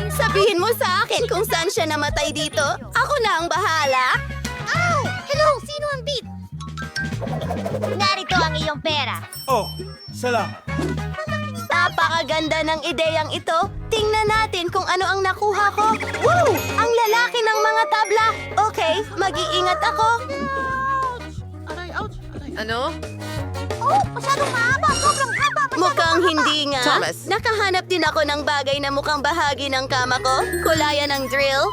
Sabihin mo sa akin kung saan siya namatay dito. Ako na ang bahala. Oh! Hello! Sino ang beat? Narito ang iyong pera. Oh, salamat. Napakaganda ng ideyang ito. Tingnan natin kung ano ang nakuha ko. Woo! Ang lalaki ng mga tabla. Okay, mag-iingat ako. Ano? Oh! Masyadong mahaba! Sobrang haba! Mukhang hindi nga. Thomas. Nakahanap din ako ng bagay na mukhang bahagi ng kama ko. Kulayan ng drill.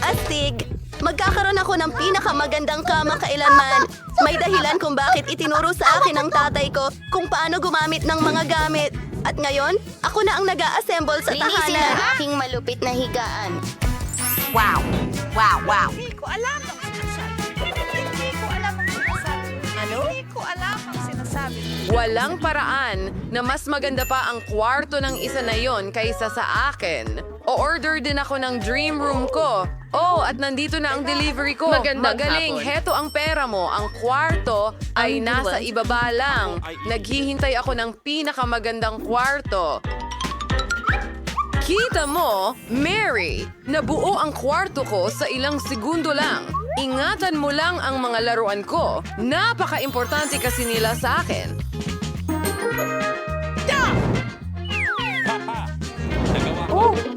Astig! Magkakaroon ako ng pinakamagandang kama kailanman. May dahilan kung bakit itinuro sa akin ng tatay ko kung paano gumamit ng mga gamit. At ngayon, ako na ang nag-a-assemble sa Linisin tahanan. ang aking malupit na higaan. Wow! Wow, wow! Hindi ko alam ang sinasabi. Hindi ko alam ang sinasabi. Ano? Hindi ko alam ang sinasabi. Walang paraan na mas maganda pa ang kwarto ng isa na yon kaysa sa akin. O-order din ako ng dream room ko. Oh, at nandito na ang delivery ko. Magaling, heto ang pera mo. Ang kwarto ay nasa ibaba lang. Naghihintay ako ng pinakamagandang kwarto. Kita mo, Mary, nabuo ang kwarto ko sa ilang segundo lang. Ingatan mo lang ang mga laruan ko. Napaka-importante kasi nila sa akin.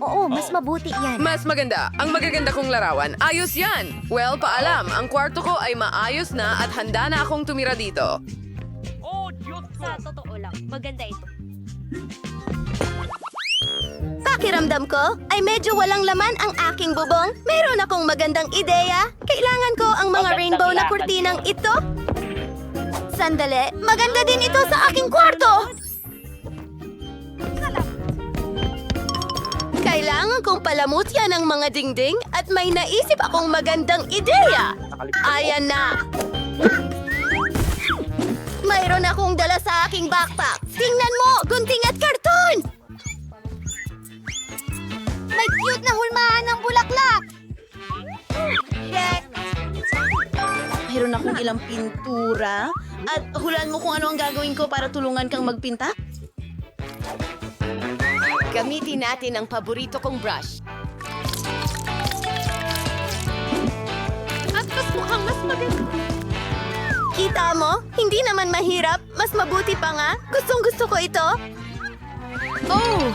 Oo, mas mabuti yan. Mas maganda. Ang magaganda kong larawan. Ayos yan. Well, paalam. Ang kwarto ko ay maayos na at handa na akong tumira dito. Sa totoo lang, maganda ito. Pakiramdam ko ay medyo walang laman ang aking bubong. Meron akong magandang ideya. Kailangan ko ang mga rainbow na kurtinang ito. Sandali, maganda din ito sa aking kwarto. Kailangan kong palamutyan ang mga dingding at may naisip akong magandang ideya. Ayan na. Mayroon akong dala sa aking backpack. Tingnan mo, gunting at karton. May cute na hulmahan ng bulaklak! Mayroon akong ilang pintura. At hulaan mo kung ano ang gagawin ko para tulungan kang magpinta? Gamitin natin ang paborito kong brush. At mas mukhang mas maganda. Kita mo? Hindi naman mahirap. Mas mabuti pa nga. Gustong-gusto ko ito. Oh!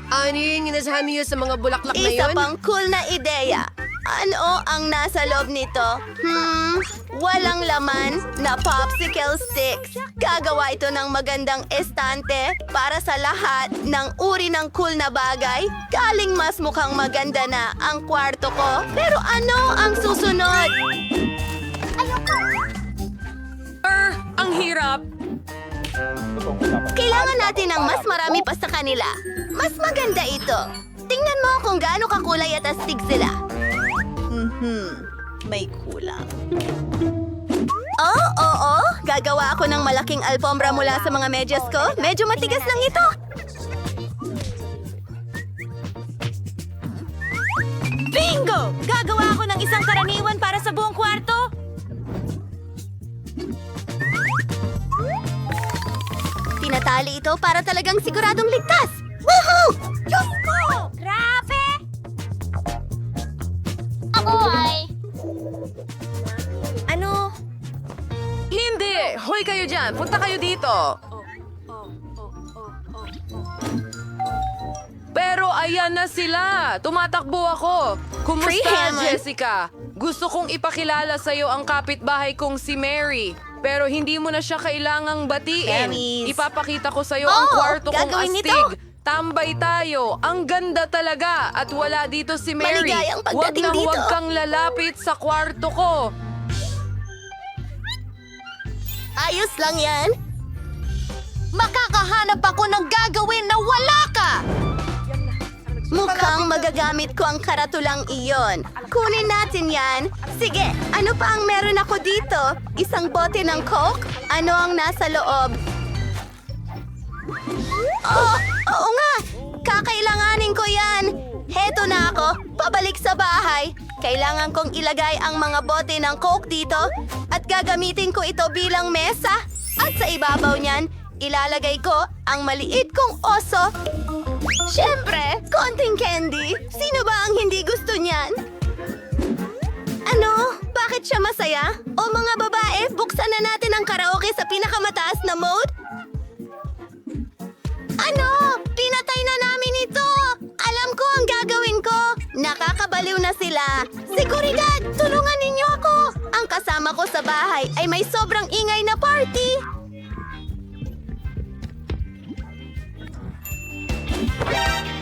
Ano yung inasahan niyo sa mga bulaklak na Isa yun? pang cool na ideya. Ano ang nasa loob nito? Walang laman na popsicle sticks. Gagawa ito ng magandang estante para sa lahat ng uri ng cool na bagay. Galing mas mukhang maganda na ang kwarto ko. Pero ano ang susunod? Ang hirap. Kailangan natin ng mas marami pa sa kanila. Mas maganda ito. Tingnan mo kung gaano kakulay at astig sila. May kulang. Oo. Gagawa ako ng malaking alfombra mula sa mga medyas ko. Medyo matigas lang ito. Bingo! Gagawa ako ng isang karaniwan para sa buong kwarto. Tinatali ito para talagang siguradong ligtas. Woohoo! Diyos ko! Grabe! Ako ay... Ano? Hindi! Hoy kayo dyan! Punta kayo dito! Pero ayan na sila! Tumatakbo ako! Kumusta, Freehamon? Jessica? Gusto kong ipakilala sa'yo ang kapitbahay kong si Mary. Pero hindi mo na siya kailangang batiin. Emmys. Ipapakita ko sa'yo ang kwarto kong gagawin astig. nito. Tambay tayo. Ang ganda talaga. At wala dito si Mary. Maligayang Huwag pagdating na dito. huwag kang lalapit sa kwarto ko. Ayos lang yan. Makakahanap ako ng gagawin na wala ka! Mukhang magagamit ko ang karatulang iyon. Kunin natin yan. Sige, ano pa ang meron ako dito? Isang bote ng Coke? Ano ang nasa loob? Oh, oo nga! Kakailanganin ko yan! Heto na ako, pabalik sa bahay. Kailangan kong ilagay ang mga bote ng Coke dito at gagamitin ko ito bilang mesa. At sa ibabaw niyan, ilalagay ko ang maliit kong oso. Siyempre, konting candy. Sino ba ang hindi gusto niyan? Ano? Bakit siya masaya? O mga babae, buksan na natin ang karaoke sa pinakamataas na mode? Ano? Pinatay na namin ito! Alam ko ang gagawin ko! Nakakabaliw na sila! Seguridad! Tulungan ninyo ako! Ang kasama ko sa bahay ay may sobrang ingay na party!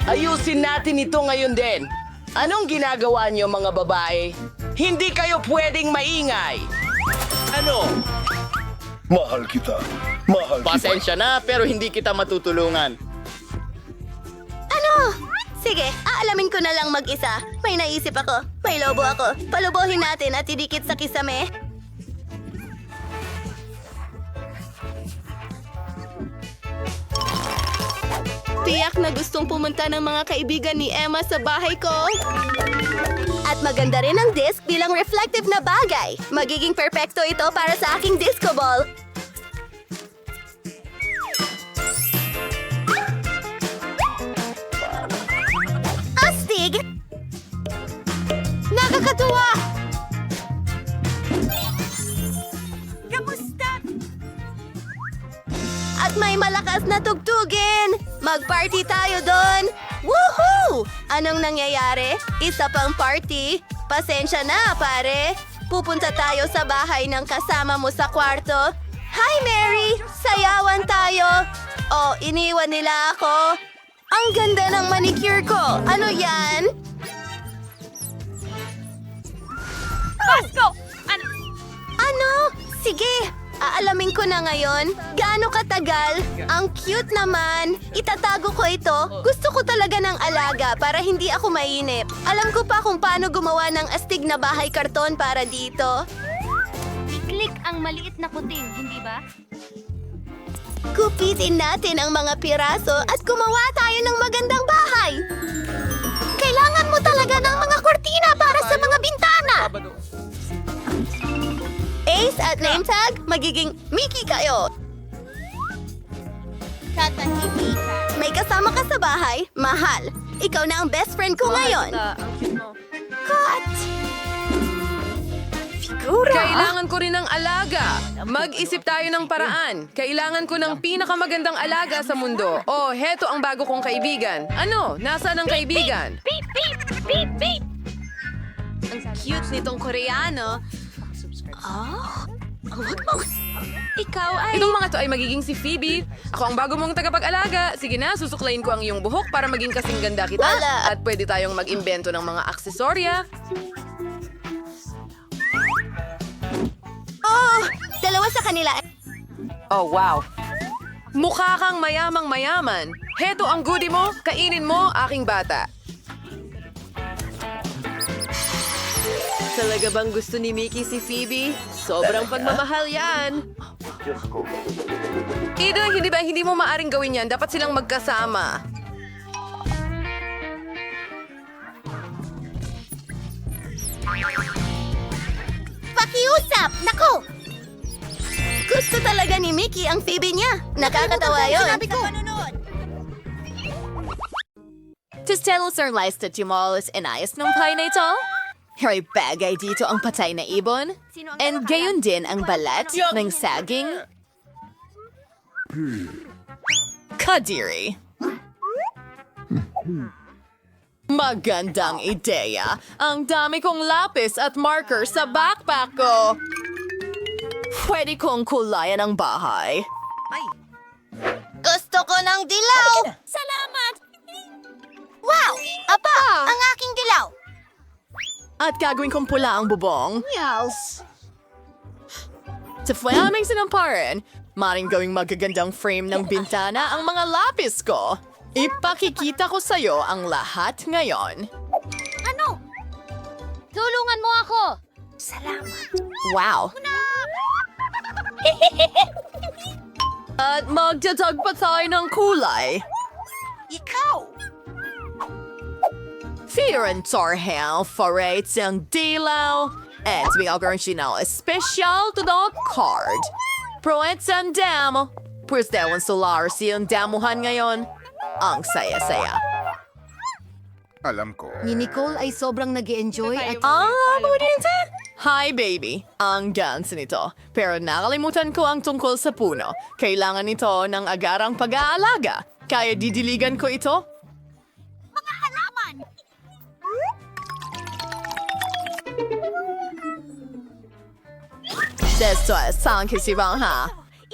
Ayusin natin ito ngayon din. Anong ginagawa niyo mga babae? Hindi kayo pwedeng maingay. Ano? Mahal kita. Mahal kita. Pasensya na pero hindi kita matutulungan. Ano? Sige, aalamin ko na lang mag-isa. May naisip ako. May lobo ako. Palubuhin natin at idikit sa kisame. Tiyak na gustong pumunta ng mga kaibigan ni Emma sa bahay ko. At maganda rin ang disc bilang reflective na bagay. Magiging perpekto ito para sa aking disco ball. Astig! Nakakatuwa! Kamusta? At may malakas na tugtugin! Mag-party tayo doon! Woohoo! Anong nangyayari? Isa pang party? Pasensya na, pare. Pupunta tayo sa bahay ng kasama mo sa kwarto. Hi, Mary! Sayawan tayo! Oh, iniwan nila ako. Ang ganda ng manicure ko. Ano yan? Pasko! Ano? Sige, aalamin ko na ngayon. Gaano katagal? Ang cute naman. Itatago ko ito. Gusto ko talaga ng alaga para hindi ako mainip. Alam ko pa kung paano gumawa ng astig na bahay karton para dito. I-click ang maliit na kuting, hindi ba? Kupitin natin ang mga piraso at gumawa tayo ng magandang bahay. Kailangan mo talaga ng mga kortina para sa mga bintana. Ace at name tag, magiging Mickey kayo. Katahimikan. May kasama ka sa bahay, mahal. Ikaw na ang best friend ko ngayon. Cut! Figura! Kailangan ko rin ng alaga. Mag-isip tayo ng paraan. Kailangan ko ng pinakamagandang alaga sa mundo. Oh, heto ang bago kong kaibigan. Ano? Nasaan ang kaibigan? Beep, beep, beep, beep. Cute nitong Koreano. Oh? Huwag mo... Ikaw ay... Itong mga to ay magiging si Phoebe. Ako ang bago mong tagapag-alaga. Sige na, susuklayin ko ang iyong buhok para maging kasing ganda kita. Wala. At pwede tayong mag-imbento ng mga aksesorya. Oh! Dalawa sa kanila. Oh, wow. Mukha kang mayamang mayaman. Heto ang goodie mo, kainin mo, aking bata. Talaga bang gusto ni Mickey si Phoebe? Sobrang pagmamahal yan. Ida, hindi mo maaring gawin yan? Dapat silang magkasama. Pakiusap! Nako! Gusto talaga ni Mickey ang Phoebe niya. Nakakatawa yun. Sinabi ko. Tistelos or lies that Jumalis inayos ng pie na ito? Hay bagay dito ang patay na ibon. And gayon din ang balat ng saging. Kadiri. Magandang ideya. Ang dami kong lapis at marker sa backpack ko. Pwede kong kulayan ang bahay. Gusto ko ng dilaw! Salamat! Wow! Apa! Ang aking dilaw! At gagawin kong pula ang bubong. Yes. Sa flaming sinamparan, maring gawing magagandang frame ng bintana ang mga lapis ko. Ipakikita ko sa'yo ang lahat ngayon. Ano? Tulungan mo ako! Wow. At magdadagpa tayo ng kulay. Ikaw! Fiorentorhel Forates ang dilaw. At bigyan ko rin special to the card. Proets ang damo. Pwes dewan solar siyang damuhan ngayon. Ang saya-saya. Alam ko. Ni Nicole ay sobrang nag-enjoy at Mabuti! Hi, baby. Ang gans nito. Pero nakalimutan ko ang tungkol sa puno. Kailangan nito ng agarang pag-aalaga. Kaya didiligan ko ito? Desto sang kisibang ha.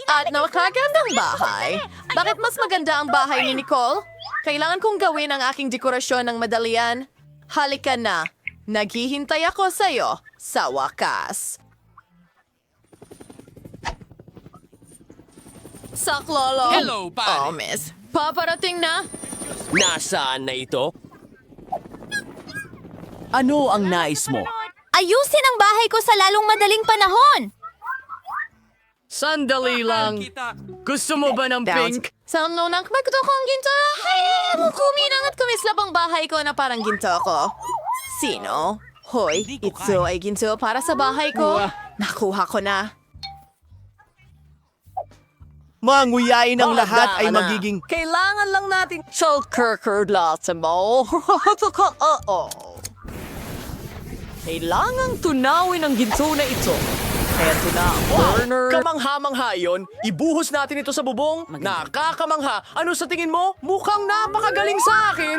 At nakakagandang bahay. Bakit mas maganda ang bahay ni Nicole? Kailangan kong gawin ang aking dekorasyon ng madalian. Halika na. Naghihintay ako sa'yo sa wakas. Saklolo. Hello, pare. Oh, miss. Paparating na. Nasaan na ito? Ano ang nais mo? ayusin ang bahay ko sa lalong madaling panahon. Sandali lang. Gusto mo ba ng pink? Sa nang magto ko ang ginto. Ay, kuminang at kumislap ang bahay ko na parang ginto ko. Sino? Hoy, ito ay ginto para sa bahay ko. Nakuha ko na. Manguyain ang lahat ay na. magiging... Kailangan lang natin salkerkerlat mo. Kailangang tunawin ang ginto na ito. Eto na ang burner. Kamangha-mangha yun. Ibuhos natin ito sa bubong. Nakakamangha. Ano sa tingin mo? Mukhang napakagaling sa akin.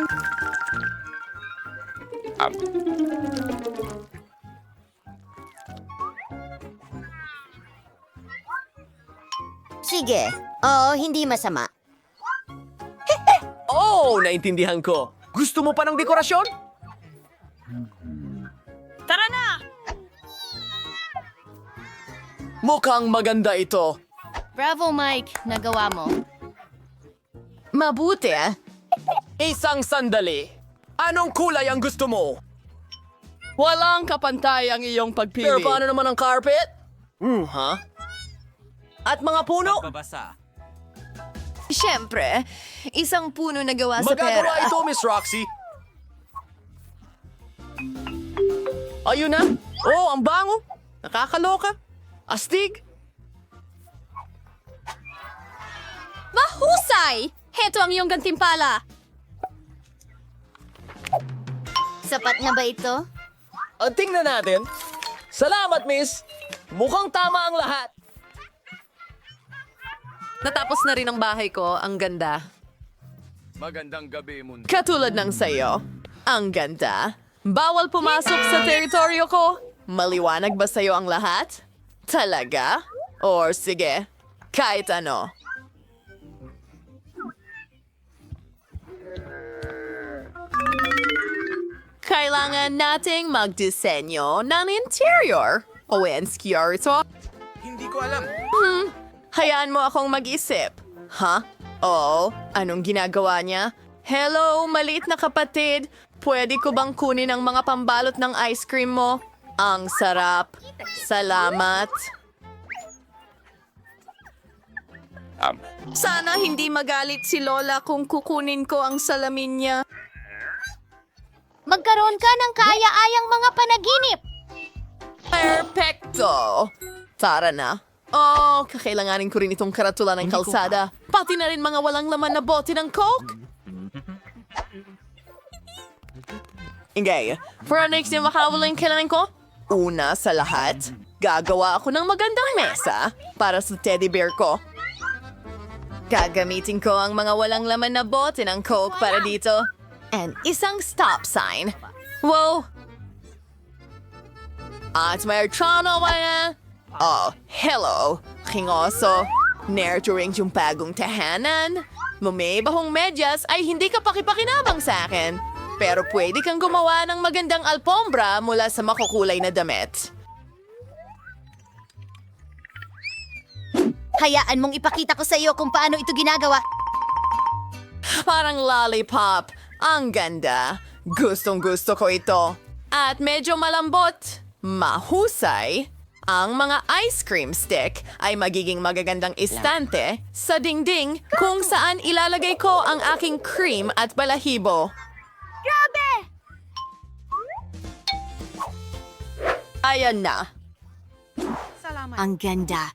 Sige. Oo, hindi masama. Oh, naintindihan ko. Gusto mo pa ng dekorasyon? Tara na! Mukhang maganda ito. Bravo, Mike. Nagawa mo. Mabuti ah. Isang sandali. Anong kulay ang gusto mo? Walang kapantay ang iyong pagpili. Pero paano naman ang carpet? Ha? At mga puno? Siyempre, isang puno na gawa sa Magagawa pera. ito, Miss Roxy. Ayun na. Oh, ang bango. Nakakaloka. Astig. Mahusay! Heto ang iyong gantimpala. Sapat na ba ito? Tingnan natin. Salamat, Miss. Mukhang tama ang lahat. Natapos na rin ang bahay ko. Ang ganda. Magandang gabi, mundo. Katulad ng sayo. Ang ganda. Bawal pumasok sa teritoryo ko. Maliwanag ba sa'yo ang lahat? Talaga? Or sige, kahit ano. Kailangan nating magdisenyo ng interior. Owenskier ito. Hindi ko alam. Hayaan mo akong mag-isip. Ha? Oo, anong ginagawa niya? Hello, maliit na kapatid. Pwede ko bang kunin ang mga pambalot ng ice cream mo? Ang sarap. Salamat. Sana hindi magalit si Lola kung kukunin ko ang salamin niya. Magkaroon ka ng kaya-ayang mga panaginip. Perfecto! Tara na. Oh, kakailanganin ko rin itong karatula ng kalsada. Pati na rin mga walang laman na bote ng Coke. Ingay, for next na makawalan kailangan ko? Una sa lahat, gagawa ako ng magandang mesa para sa teddy bear ko. Gagamitin ko ang mga walang laman na bote ng Coke para dito. And isang stop sign. Wow! At may trano ba yan? Oh, hello, kingoso. Nurturing yung bagong tahanan. Mumibahong medyas ay hindi ka pakipakinabang sa akin. Pero pwede kang gumawa ng magandang alpombra mula sa makukulay na damit. Hayaan mong ipakita ko sa iyo kung paano ito ginagawa. Parang lollipop. Ang ganda. Gustong gusto ko ito. At medyo malambot. Mahusay. Ang mga ice cream stick ay magiging magagandang istante sa dingding kung saan ilalagay ko ang aking cream at balahibo. Grabe! Ayan na. Ang ganda.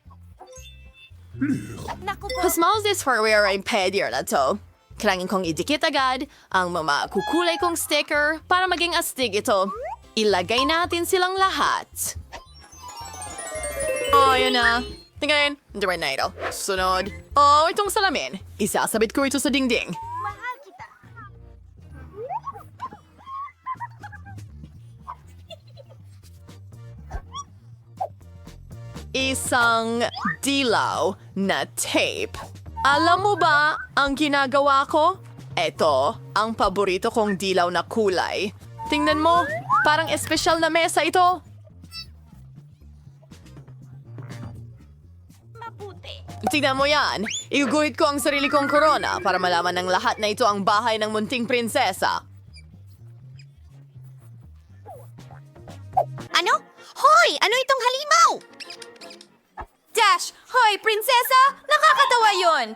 Naku po. Pasmaos this hardware ay pedier na to. Kailangan kong idikit agad ang mga kukulay kong sticker para maging astig ito. Ilagay natin silang lahat. Oh, yun na. Tingnan, hindi na ito. Sunod. Oh, itong salamin. Isasabit ko ito sa dingding. Mahal kita. Isang dilaw na tape. Alam mo ba ang ginagawa ko? Ito ang paborito kong dilaw na kulay. Tingnan mo, parang espesyal na mesa ito. Mabuti. Tingnan mo yan. Iguguhit ko ang sarili kong korona para malaman ng lahat na ito ang bahay ng munting prinsesa. Ano? Hoy! Ano itong halimaw? Dash! Hoy, prinsesa! Nakakatawa yon.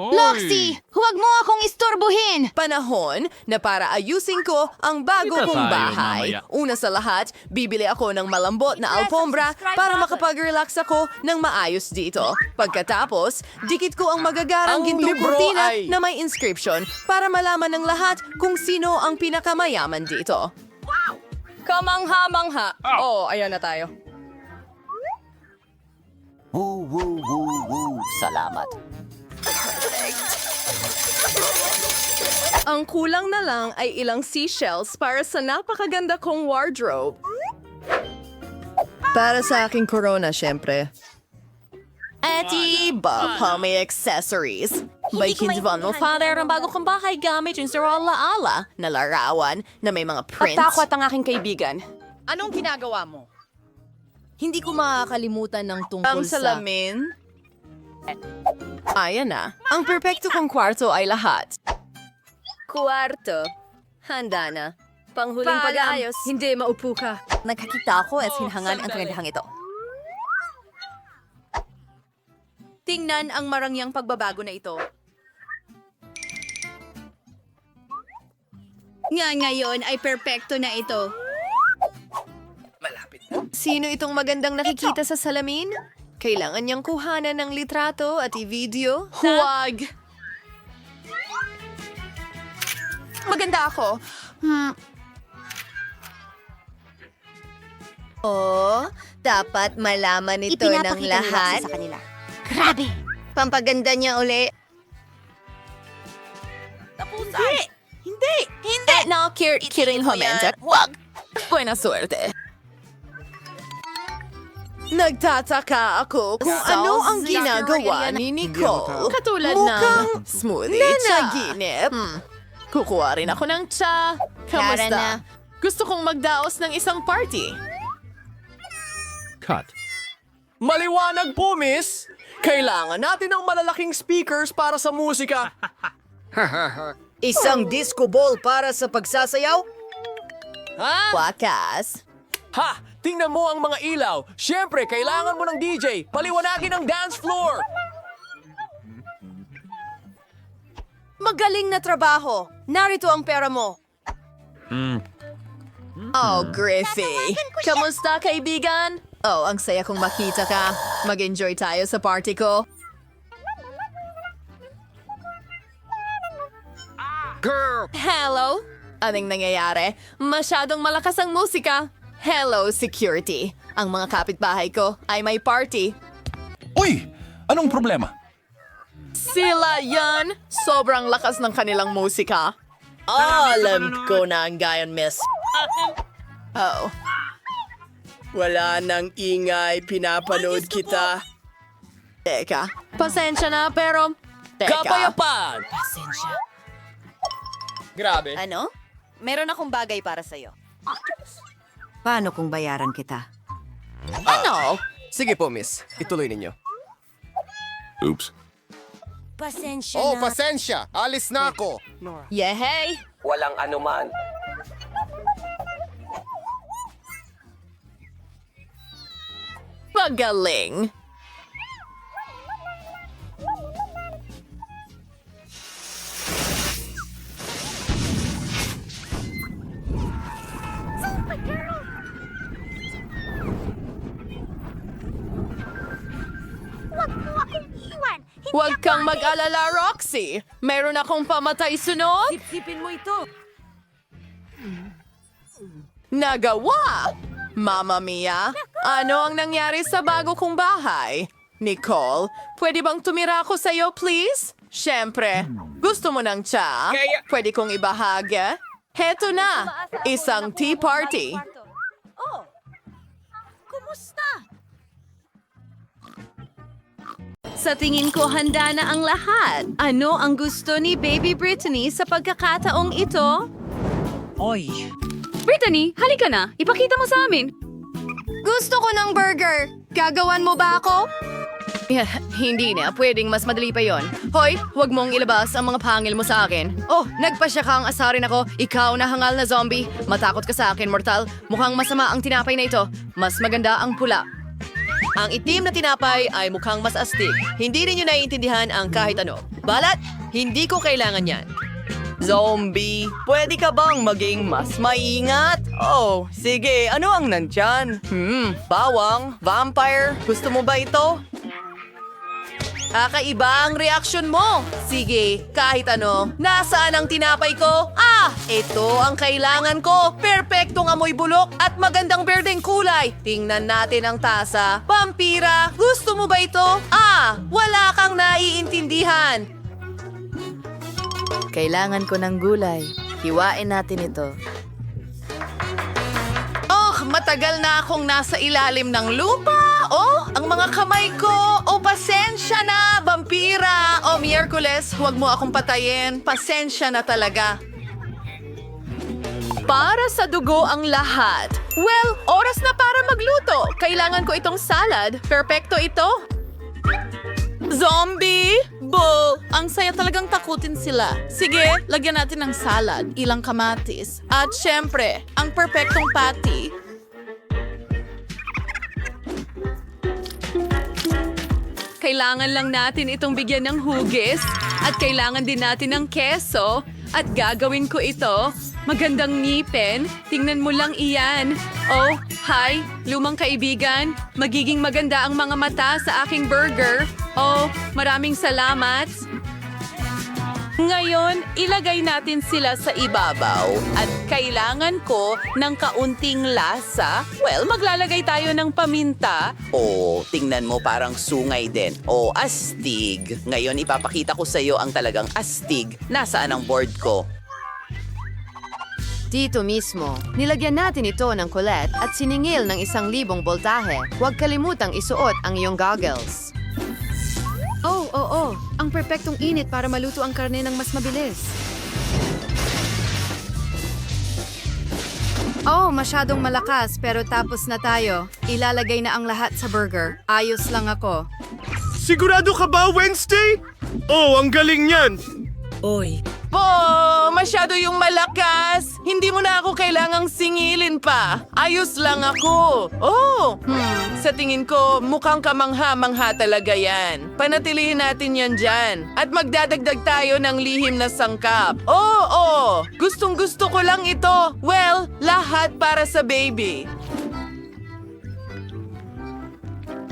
Loxie! Huwag mo akong istorbohin! Panahon na para ayusin ko ang bago kong bahay. Una sa lahat, bibili ako ng malambot na alfombra para makapag-relax ako ng maayos dito. Pagkatapos, dikit ko ang magagarang Ang gintong libro kurtina ay- na may inscription para malaman ng lahat kung sino ang pinakamayaman dito. Kamangha-mangha. Oh, ayan na tayo. Salamat. Ang kulang na lang ay ilang seashells para sa napakaganda kong wardrobe. Para sa aking corona, syempre. At iba pa may accessories. May kindivan mo, father, ang bago kong bahay gamit yung sa ala na larawan na may mga prints. Takot ang aking kaibigan. Anong ginagawa mo? Hindi ko makakalimutan ng tungkol Ang salamin. Ayan na. Ang perpekto kong kwarto ay lahat. Kwarto. Handa na. Panghuling Pag-aayos. Hindi, maupo ka. Nagkakita ako at hinhangan ang kagandahang ito. Tingnan ang marangyang pagbabago na ito. Ngayon ay perpekto na ito. Sino itong magandang nakikita sa salamin? Kailangan niyang kuhanan ng litrato at i-video? Huwag! Maganda ako. Oh, dapat malaman ito ng lahat. Sa kanila. Grabe! Pampaganda niya uli. Hindi! Now, kidding homenta. Huwag! Buena suerte. Nagtataka ako kung ano ang ginagawa ni Nicole. Katulad ng smoothie naginip. Kukuha rin ako ng tsa. Tara na. Kamusta? Gusto kong magdaos ng isang party. Cut. Maliwanag po, miss! Kailangan natin ng malalaking speakers para sa musika. Isang disco ball para sa pagsasayaw? Wakas. Ha! Tingnan mo ang mga ilaw. Siyempre, kailangan mo ng DJ. Paliwanagin ang dance floor. Magaling na trabaho. Narito ang pera mo. Oh, Griffey. Kamusta, kaibigan? Oh, ang saya kong makita ka. Mag-enjoy tayo sa party ko. Girl! Hello? Anong nangyayari? Masyadong malakas ang musika. Hello, security. Ang mga kapitbahay ko ay may party. Uy! Anong problema? Sila yan! Sobrang lakas ng kanilang musika. Alam ko na ang gayon, miss. Oh. Wala nang ingay, pinapanood kita. Teka, pasensya na pero... Teka. Kapayapaan! Grabe. Ano? Meron akong bagay para sa'yo. Paano kung bayaran kita? Ano? Sige po, miss. Ituloy ninyo. Oops. Pasensya Oh, pasensya. Alis na ako. Yehey! Walang anuman. Pagaling! Girl! Huwag kang mag-alala, Roxy. Meron akong pamatay sunod. Sipsipin mo ito. Nagawa! Mamma Mia, ano ang nangyari sa bago kong bahay? Nicole, pwede bang tumira ako sa'yo, please? Siyempre, gusto mo ng tsa? Pwede kong ibahagi? Heto na, isang tea party. Oh, kumusta? Sa tingin ko, handa na ang lahat. Ano ang gusto ni Baby Brittany sa pagkakataong ito? Brittany, halika na. Ipakita mo sa amin. Gusto ko ng burger. Gagawan mo ba ako? Hindi na, pwedeng mas madali pa yon. Hoy, huwag mong ilabas ang mga pangil mo sa akin. Oh, nagpasya kang asarin ako. Ikaw na hangal na zombie. Matakot ka sa akin, mortal. Mukhang masama ang tinapay na ito. Mas maganda ang pula. Ang itim na tinapay ay mukhang mas astig. Hindi ninyo naiintindihan ang kahit ano. Balat, hindi ko kailangan yan. Zombie, pwede ka bang maging mas maingat? Oh, sige, ano ang nandyan? Bawang, vampire, gusto mo ba ito? Kakaiba ang reaksyon mo. Sige, kahit ano. Nasaan ang tinapay ko? Ah, ito ang kailangan ko. Perpektong amoy bulok at magandang berdeng kulay. Tingnan natin ang tasa. Vampira, gusto mo ba ito? Ah, wala kang naiintindihan. Kailangan ko ng gulay. Hiwain natin ito. Oh, matagal na akong nasa ilalim ng lupa. Oh, ang mga kamay ko. Oh, pasensya na, vampira. Oh, Miyerkules, huwag mo akong patayin. Pasensya na talaga. Para sa dugo ang lahat. Well, oras na para magluto. Kailangan ko itong salad. Perpekto ito. Zombie! Bull! Ang saya talagang takutin sila. Sige, lagyan natin ng salad, ilang kamatis. At syempre, ang perpektong patty. Kailangan lang natin itong bigyan ng hugis at kailangan din natin ng keso at gagawin ko ito. Magandang ngipin. Tingnan mo lang iyan. Oh, hi, lumang kaibigan. Magiging maganda ang mga mata sa aking burger. Oh, maraming salamat. Ngayon, ilagay natin sila sa ibabaw. At kailangan ko ng kaunting lasa. Well, maglalagay tayo ng paminta. Oh, tingnan mo parang sungay din. Oh, astig. Ngayon ipapakita ko sa iyo ang talagang astig. Nasaan ang board ko? Dito mismo, nilagyan natin ito ng kulet at siningil ng 1,000 boltahe. Huwag kalimutang isuot ang iyong goggles. Oo. Ang perpektong init para maluto ang karne ng mas mabilis. Oh, masyadong malakas pero tapos na tayo. Ilalagay na ang lahat sa burger. Ayos lang ako. Sigurado ka ba, Wednesday? Oh, ang galing niyan! Oh, masyado yung malakas. Hindi mo na ako kailangang singilin pa. Ayos lang ako. Oh, sa tingin ko, mukhang kamangha-mangha talaga yan. Panatilihin natin yan dyan. At magdadagdag tayo ng lihim na sangkap. Oh, gustong-gusto ko lang ito. Well, lahat para sa baby.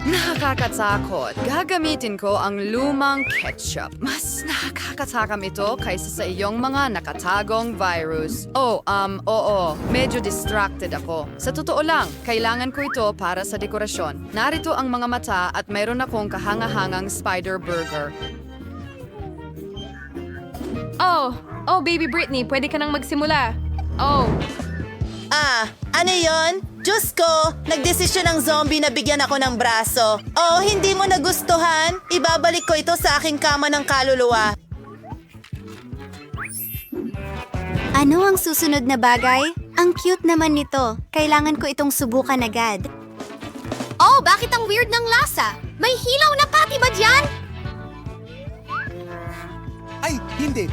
Nakakatakot. Gagamitin ko ang lumang ketchup. Mas nakakatakam ito kaysa sa iyong mga nakatagong virus. Oo. Medyo distracted ako. Sa totoo lang, kailangan ko ito para sa dekorasyon. Narito ang mga mata at mayroon akong kahangahangang spider burger. Oh, Baby Brittany, pwede ka nang magsimula. Oh, Ah, ano yon? Diyos ko, nagdesisyon ng zombie na bigyan ako ng braso. Oh, hindi mo nagustuhan? Ibabalik ko ito sa aking kama ng kaluluwa. Ano ang susunod na bagay? Ang cute naman nito. Kailangan ko itong subukan agad. Oh, bakit ang weird ng lasa? May hilaw na patty ba dyan? Ay, hindi.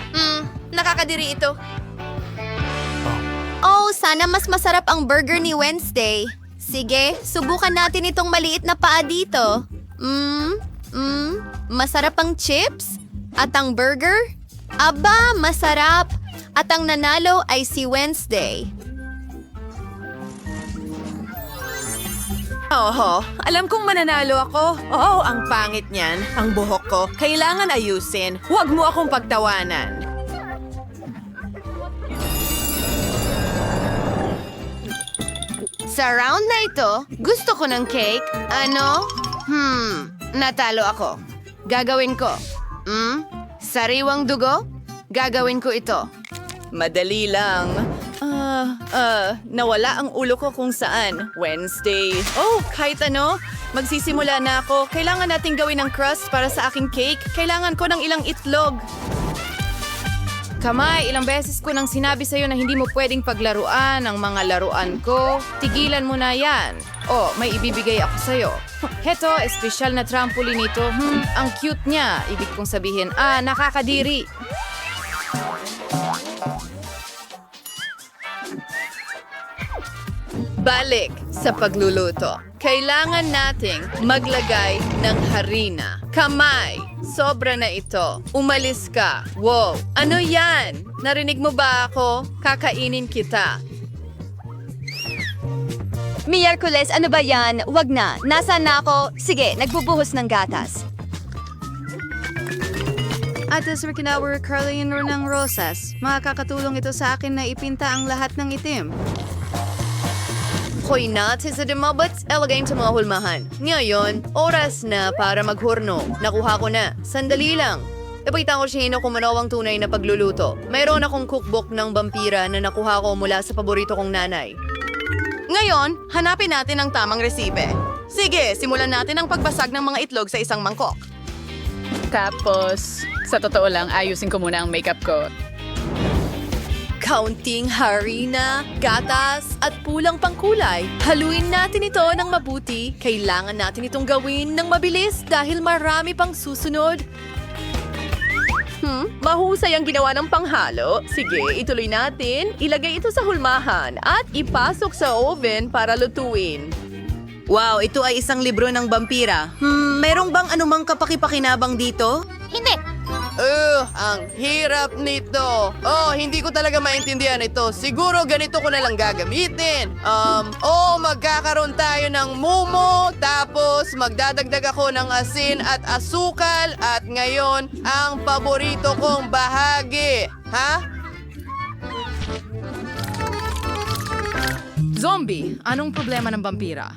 Nakakadiri ito. Oh, sana mas masarap ang burger ni Wednesday. Sige, subukan natin itong maliit na paa dito. Masarap ang chips? At ang burger? Aba, masarap! At ang nanalo ay si Wednesday. Oho, alam kong mananalo ako. Oh, ang pangit niyan. Ang buhok ko. Kailangan ayusin. Huwag mo akong pagtawanan. Sa round na ito, gusto ko ng cake. Ano? Natalo ako. Gagawin ko. Sariwang dugo? Gagawin ko ito. Madali lang. Nawala ang ulo ko kung saan. Wednesday. Oh, kahit ano. Magsisimula na ako. Kailangan nating gawin ng crust para sa aking cake. Kailangan ko ng ilang itlog. Kamay, ilang beses ko nang sinabi sa'yo na hindi mo pwedeng paglaruan ang mga laruan ko. Tigilan mo na yan. Oh, may ibibigay ako sa'yo. Heto, espesyal na trampoline ito. Ang cute niya. Ibig kong sabihin, nakakadiri. Balik sa pagluluto. Kailangan nating maglagay ng harina. Kamay, sobra na ito. Umalis ka. Wow, ano yan? Narinig mo ba ako? Kakainin kita. Miyerkules, ano ba yan? Wag na. Nasaan na ako? Sige, nagbubuhos ng gatas. Atas Rikinauer Carlin ng Rosas. Makakatulong ito sa akin na ipinta ang lahat ng itim. Hoy natin sa demabats, elagayin sa mga hulmahan. Ngayon, oras na para maghurno. Nakuha ko na. Sandali lang. Ipakita ko siya kung ano ang tunay na pagluluto. Mayroon akong cookbook ng vampira na nakuha ko mula sa paborito kong nanay. Ngayon, hanapin natin ang tamang resipe. Sige, simulan natin ang pagbasag ng mga itlog sa isang mangkok. Tapos, sa totoo lang, ayusin ko muna ang makeup ko. Kaunting harina, gatas, at pulang pangkulay. Haluin natin ito ng mabuti. Kailangan natin itong gawin ng mabilis dahil marami pang susunod. Mahusay ang ginawa ng panghalo. Sige, ituloy natin. Ilagay ito sa hulmahan at ipasok sa oven para lutuin. Wow, ito ay isang libro ng vampira. Merong bang anumang kapakipakinabang dito? Hindi. Ang hirap nito. Hindi ko talaga maintindihan ito. Siguro ganito ko na lang gagamitin. Magkakaroon tayo ng mumo, tapos magdadagdag ako ng asin at asukal, at ngayon, ang paborito kong bahagi. Ha? Zombie, anong problema ng vampira?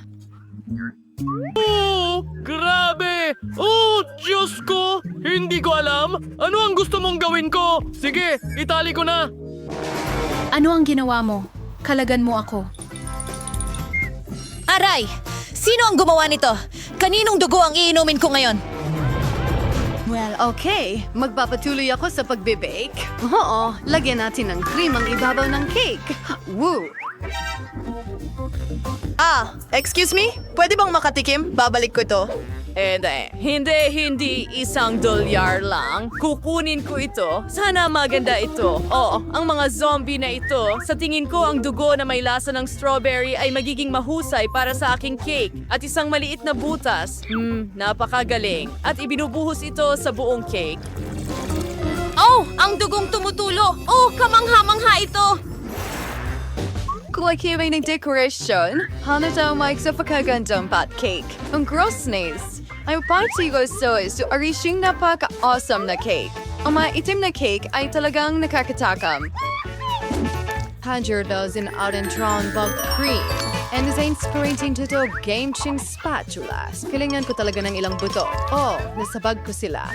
Grabe! Oh, Diyos ko! Hindi ko alam. Ano ang gusto mong gawin ko? Sige, itali ko na. Ano ang ginawa mo? Kalagan mo ako. Aray! Sino ang gumawa nito? Kaninong dugo ang iinumin ko ngayon? Well, okay. Magpapatuloy ako sa pagbe-bake. Oo, lagyan natin ng cream ang ibabaw ng cake. Woo! Excuse me? Pwede bang makatikim? Babalik ko ito. Hindi. Isang dolyar lang. Kukunin ko ito. Sana maganda ito. Ang mga zombie na ito. Sa tingin ko, ang dugo na may lasa ng strawberry ay magiging mahusay para sa aking cake. At isang maliit na butas. Napakagaling. At ibinubuhos ito sa buong cake. Oh, ang dugong tumutulo. Oh, kamangha-mangha ito. Kulay ng decoration. Hanata Mike sa pagkagandang pat cake. Ang grossness. Ang party gusto is arishing napaka-awesome na cake. Ang mga itim na cake ay talagang nakakatakam. 100,000 out and drawn bug cream. And is inspiring to game-ching spatulas. Kailangan ko talaga ng ilang buto. Nasabag ko sila.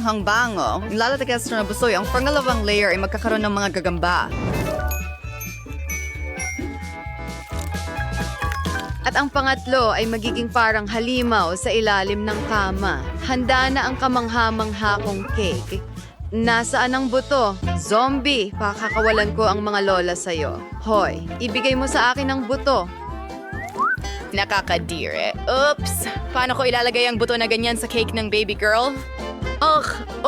Ang bango. Lalatagas na busoy. Ang pangalawang layer ay magkakaroon ng mga gagamba. At ang pangatlo ay magiging parang halimaw sa ilalim ng kama. Handa na ang kamangha-mangha kong cake. Nasaan ang buto? Zombie, pakakawalan ko ang mga lola sa'yo. Hoy, ibigay mo sa akin ang buto. Nakakadire. Oops! Paano ko ilalagay ang buto na ganyan sa cake ng baby girl?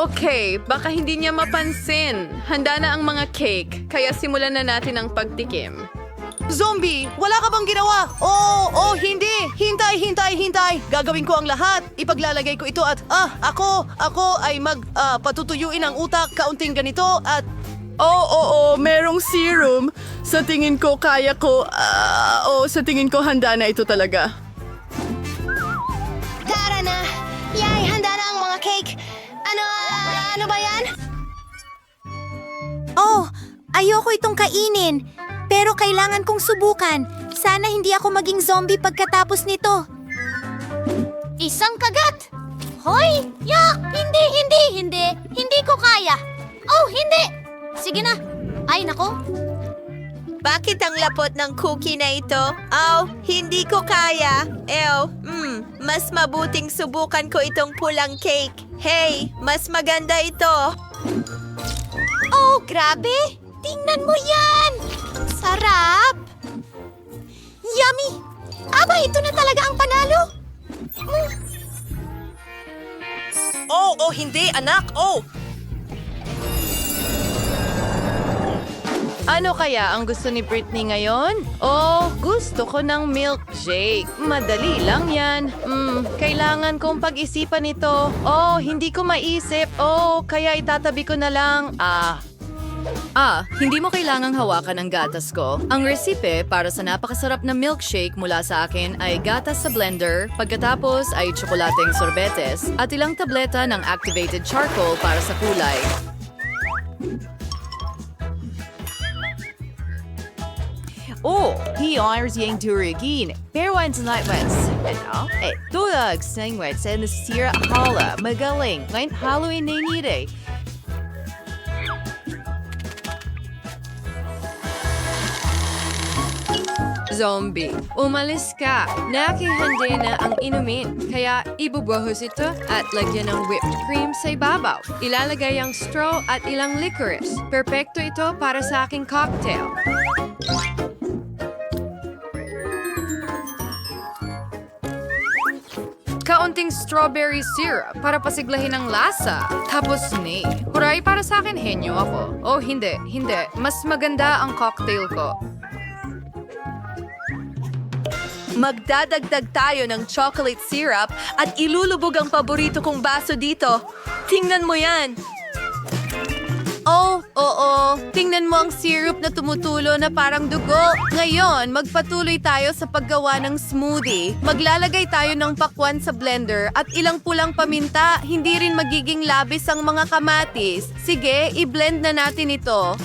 Okay. Baka hindi niya mapansin. Handa na ang mga cake, kaya simulan na natin ang pagtikim. Zombie, wala ka bang ginawa? Hindi. Hintay. Gagawin ko ang lahat. Ipaglalagay ko ito at, ako ay patutuyuin ang utak, kaunting ganito at, Oo, merong serum. Sa tingin ko, kaya ko, sa tingin ko, handa na ito talaga. Tara na! Yay, handa na ang mga cake! Ano ba yan? Oh, ayoko itong kainin. Pero kailangan kong subukan. Sana hindi ako maging zombie pagkatapos nito. Isang kagat! Hoy! Yak! Hindi ko kaya. Oh, hindi! Sige na. Ay, nako. Bakit ang lapot ng cookie na ito? Oh, hindi ko kaya. Mas mabuting subukan ko itong pulang cake. Hey, mas maganda ito. Oh, grabe! Tingnan mo yan! Sarap! Yummy! Aba, ito na talaga ang panalo! Hindi, anak! Ano kaya ang gusto ni Britney ngayon? Oh, gusto ko ng milkshake. Madali lang yan. Kailangan kong pag-isipan ito. Oh, hindi ko maisip. Oh, kaya itatabi ko na lang. Hindi mo kailangang hawakan ang gatas ko. Ang resipe para sa napakasarap na milkshake mula sa akin ay gatas sa blender, pagkatapos ay tsokolateng sorbetes, at ilang tableta ng activated charcoal para sa kulay. Hiyars yung durugin. Pero once night wets. Tulag sang wets and nasira hala. Magaling. Ngayon Halloween na inire. Zombie, umalis ka. Nakihanda na ang inumin. Kaya ibubuhos ito at lagyan ng whipped cream sa ibabaw. Ilalagay ang straw at ilang licorice. Perpekto ito para sa aking cocktail. Kaunting strawberry syrup para pasiglahin ang lasa. Tapos ni, huray para sa akin henyo ako. Oh, hindi. Mas maganda ang cocktail ko. Magdadagdag tayo ng chocolate syrup at ilulubog ang paborito kong baso dito. Tingnan mo yan. Oh, oo. Tingnan mo ang syrup na tumutulo na parang dugo. Ngayon, magpatuloy tayo sa paggawa ng smoothie. Maglalagay tayo ng pakwan sa blender at ilang pulang paminta. Hindi rin magiging labis ang mga kamatis. Sige, i-blend na natin ito.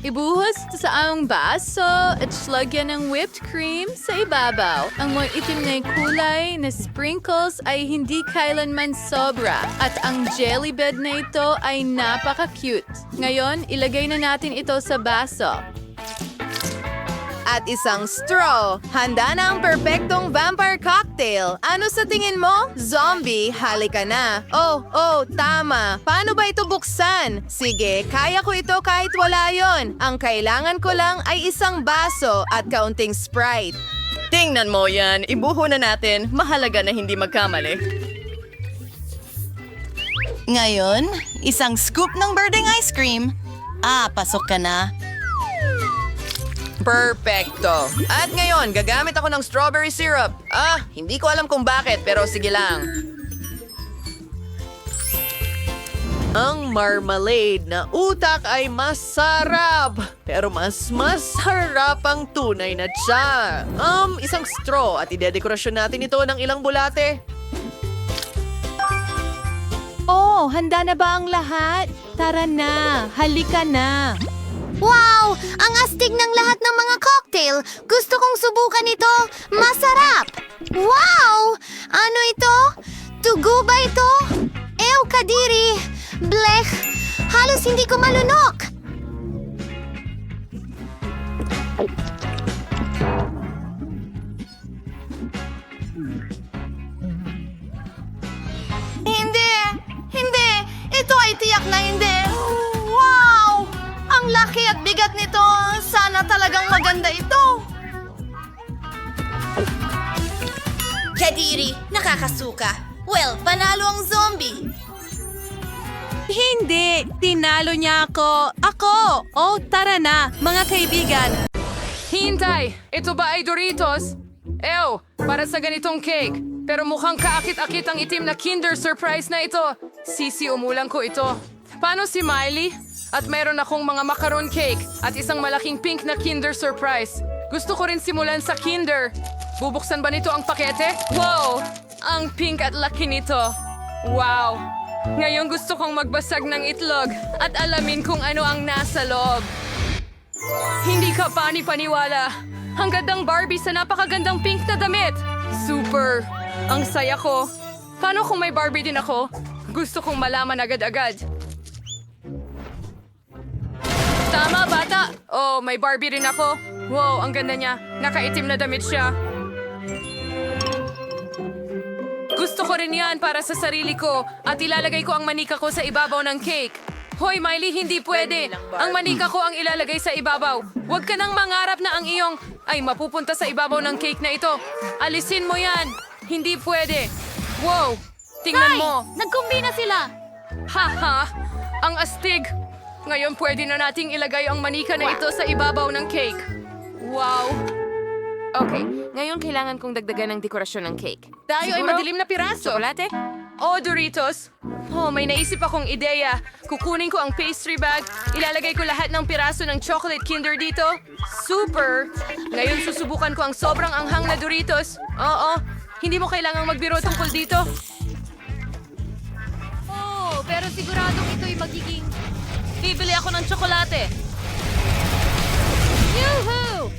Ibuhos sa aming baso at lagyan ng whipped cream sa ibabaw. Ang mga itim na kulay na sprinkles ay hindi kailanman sobra at ang jelly bed na ito ay napaka-cute. Ngayon, ilagay na natin ito sa baso. At isang straw. Handa na ang perpektong vampire cocktail. Ano sa tingin mo? Zombie, halika na. Oh, tama. Paano ba ito buksan? Sige, kaya ko ito kahit wala yon. Ang kailangan ko lang ay isang baso at kaunting Sprite. Tingnan mo yan. Ibuho na natin. Mahalaga na hindi magkamali. Ngayon, isang scoop ng birding ice cream. Pasok ka na. Perfecto. At ngayon, gagamit ako ng strawberry syrup. Hindi ko alam kung bakit, pero sige lang. Ang marmalade na utak ay masarap. Pero mas masarap ang tunay na tiyan. Isang straw at idedekorasyon natin ito ng ilang bulate. Oh, handa na ba ang lahat? Tara na, halika na. Wow! Ang astig ng lahat ng mga cocktail! Gusto kong subukan ito! Masarap! Wow! Ano ito? Tugo ba ito? Ew, kadiri! Blech! Halos hindi ko malunok! Hindi! Ito ay tiyak na hindi! Wow! Ang laki at bigat nito. Sana talagang maganda ito. Kadiri, nakakasuka. Well, panalo ang zombie. Hindi! Tinalo niya ako! Oh, tara na, mga kaibigan! Hintay! Ito ba ay Doritos? Ew! Para sa ganitong cake. Pero mukhang kaakit-akit ang itim na Kinder Surprise na ito. Sisi, umulang ko ito. Paano si Miley? At meron akong mga macaron cake at isang malaking pink na Kinder Surprise. Gusto ko rin simulan sa Kinder. Bubuksan ba nito ang pakete? Wow! Ang pink at laki nito. Wow! Ngayon gusto kong magbasag ng itlog at alamin kung ano ang nasa loob. Hindi ka pani-paniwala. Ang gandang Barbie sa napakagandang pink na damit. Super! Ang saya ko. Paano kung may Barbie din ako? Gusto kong malaman agad-agad. Tama, bata! Oh, may Barbie rin ako. Wow, ang ganda niya. Nakaitim na damit siya. Gusto ko rin yan para sa sarili ko at ilalagay ko ang manika ko sa ibabaw ng cake. Hoy, Miley, hindi pwede. Ang manika ko ang ilalagay sa ibabaw. Huwag ka nang mangarap na ang iyong ay mapupunta sa ibabaw ng cake na ito. Alisin mo yan. Hindi pwede. Wow, tingnan mo. Nagkumbina sila! Haha, ang astig. Ngayon pwede na nating ilagay ang manika na ito sa ibabaw ng cake. Wow. Okay, ngayon kailangan kong dagdagan ng dekorasyon ng cake. Tayo ay madilim na piraso. Chocolate? Oh, Doritos. Oh, may naisip akong ideya. Kukunin ko ang pastry bag, ilalagay ko lahat ng piraso ng chocolate Kinder dito. Super! Ngayon susubukan ko ang sobrang anghang na Doritos. Oo, hindi mo kailangang magbiro tungkol dito. Oh, pero siguradong ito'y magiging... Bibili ako ng tsokolate. Yoo-hoo!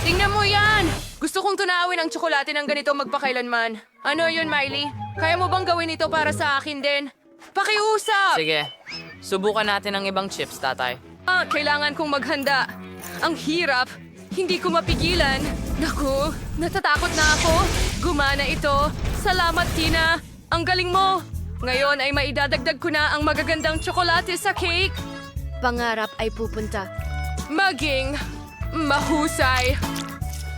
Tingnan mo yan! Gusto kong tunawin ang tsokolate ng ganito magpakailanman. Ano yun, Miley? Kaya mo bang gawin ito para sa akin din? Pakiusap! Sige, subukan natin ang ibang chips, tatay. Kailangan kong maghanda. Ang hirap. Hindi ko mapigilan. Naku, natatakot na ako. Gumana ito. Salamat, Tina. Ang galing mo. Ngayon ay maidadagdag ko na ang magagandang tsokolate sa cake. Pangarap ay pupunta. Maging mahusay.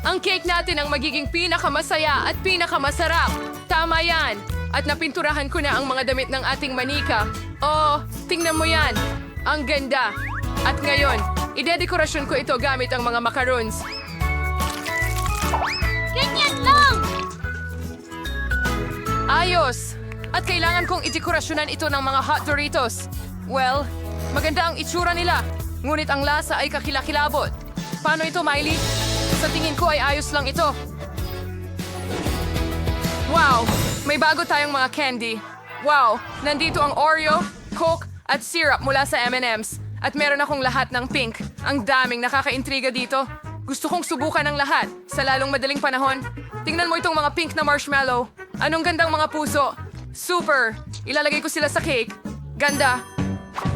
Ang cake natin ang magiging pinakamasaya at pinakamasarap. Tama yan. At napinturahan ko na ang mga damit ng ating manika. Oh, tingnan mo yan. Ang ganda. At ngayon, idedekorasyon ko ito gamit ang mga macaroons. Ganyan lang! Ayos! At kailangan kong idekorasyonan ito ng mga hot Doritos. Well, maganda ang itsura nila. Ngunit ang lasa ay kakilakilabot. Paano ito, Miley? Sa tingin ko ay ayos lang ito. Wow! May bago tayong mga candy. Wow! Nandito ang Oreo, Coke, at syrup mula sa M&M's. At meron akong lahat ng pink. Ang daming nakakaintriga dito. Gusto kong subukan ang lahat sa lalong madaling panahon. Tingnan mo itong mga pink na marshmallow. Anong gandang mga puso. Super! Ilalagay ko sila sa cake. Ganda.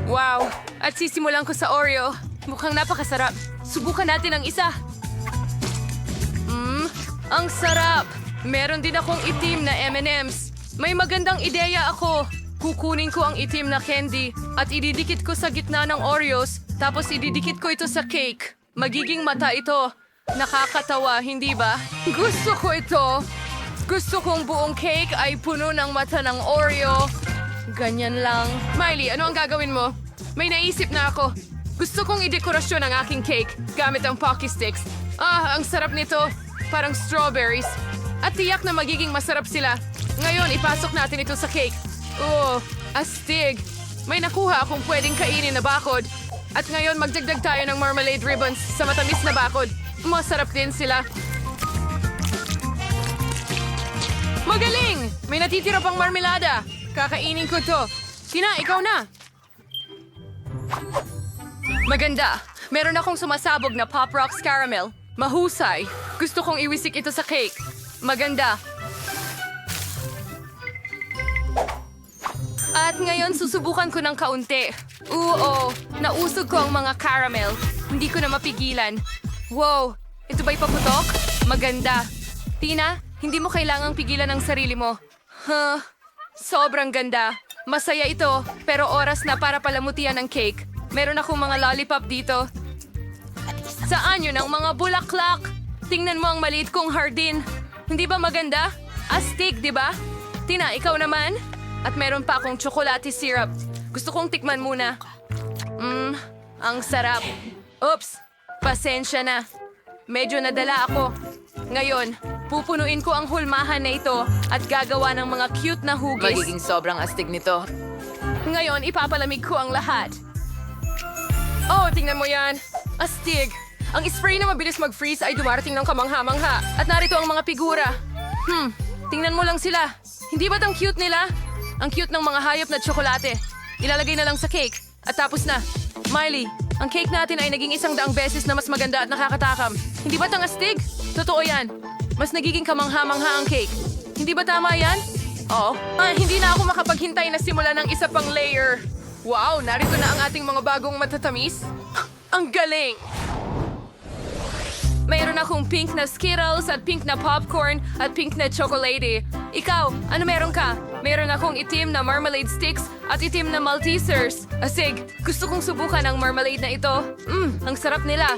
Wow! At sisimulan ko sa Oreo. Mukhang napakasarap. Subukan natin ang isa. Ang sarap! Meron din akong itim na M&M's. May magandang ideya ako. Kukunin ko ang itim na candy at ididikit ko sa gitna ng Oreos, tapos ididikit ko ito sa cake. Magiging mata ito. Nakakatawa, hindi ba? Gusto ko ito. Gusto kong buong cake ay puno ng mata ng Oreo. Ganyan lang. Miley, ano ang gagawin mo? May naisip na ako. Gusto kong idekorasyon ang aking cake gamit ang Pocky Sticks. Ang sarap nito. Parang strawberries. At tiyak na magiging masarap sila. Ngayon, ipasok natin ito sa cake. Oh, astig. May nakuha akong pwedeng kainin na bakod. At ngayon, magdagdag tayo ng marmalade ribbons sa matamis na bakod. Masarap din sila. Magaling! May natitira pang marmelada. Kakainin ko to. Tina, ikaw na. Maganda. Meron akong sumasabog na Pop Rocks Caramel. Mahusay. Gusto kong iwisik ito sa cake. Maganda. At ngayon, susubukan ko ng kaunti. Oo, nausog ko ang mga caramel. Hindi ko na mapigilan. Wow, ito ba'y paputok? Maganda. Tina, hindi mo kailangang pigilan ang sarili mo. Sobrang ganda. Masaya ito, pero oras na para palamutian ang cake. Meron akong mga lollipop dito. Saan yun ang mga bulaklak? Tingnan mo ang maliit kong hardin. Hindi ba maganda? Astig, di ba? Tina, ikaw naman? At meron pa akong chocolate syrup. Gusto kong tikman muna. Ang sarap. Oops, pasensya na. Medyo nadala ako. Ngayon, pupunuin ko ang hulmahan na ito at gagawa ng mga cute na hugis. Magiging sobrang astig nito. Ngayon, ipapalamig ko ang lahat. Oh, tingnan mo yan. Astig. Ang spray na mabilis mag-freeze ay dumarating ng kamangha-mangha. At narito ang mga figura. Tingnan mo lang sila. Hindi ba't ang cute nila? Ang cute ng mga hayop na tsokolate. Ilalagay na lang sa cake. At tapos na. Miley, ang cake natin ay naging 100 beses na mas maganda at nakakatakam. Hindi ba't ang astig? Totoo yan. Mas nagiging kamangha-mangha ang cake. Hindi ba tama yan? Oo. Hindi na ako makapaghintay na simulan ng isa pang layer. Wow, narito na ang ating mga bagong matatamis. Ang galing! Mayroon akong pink na Skittles at pink na popcorn at pink na chocolate. Ikaw, ano meron ka? Meron akong itim na marmalade sticks at itim na Maltesers. Asig, gusto kong subukan ang marmalade na ito. Ang sarap nila.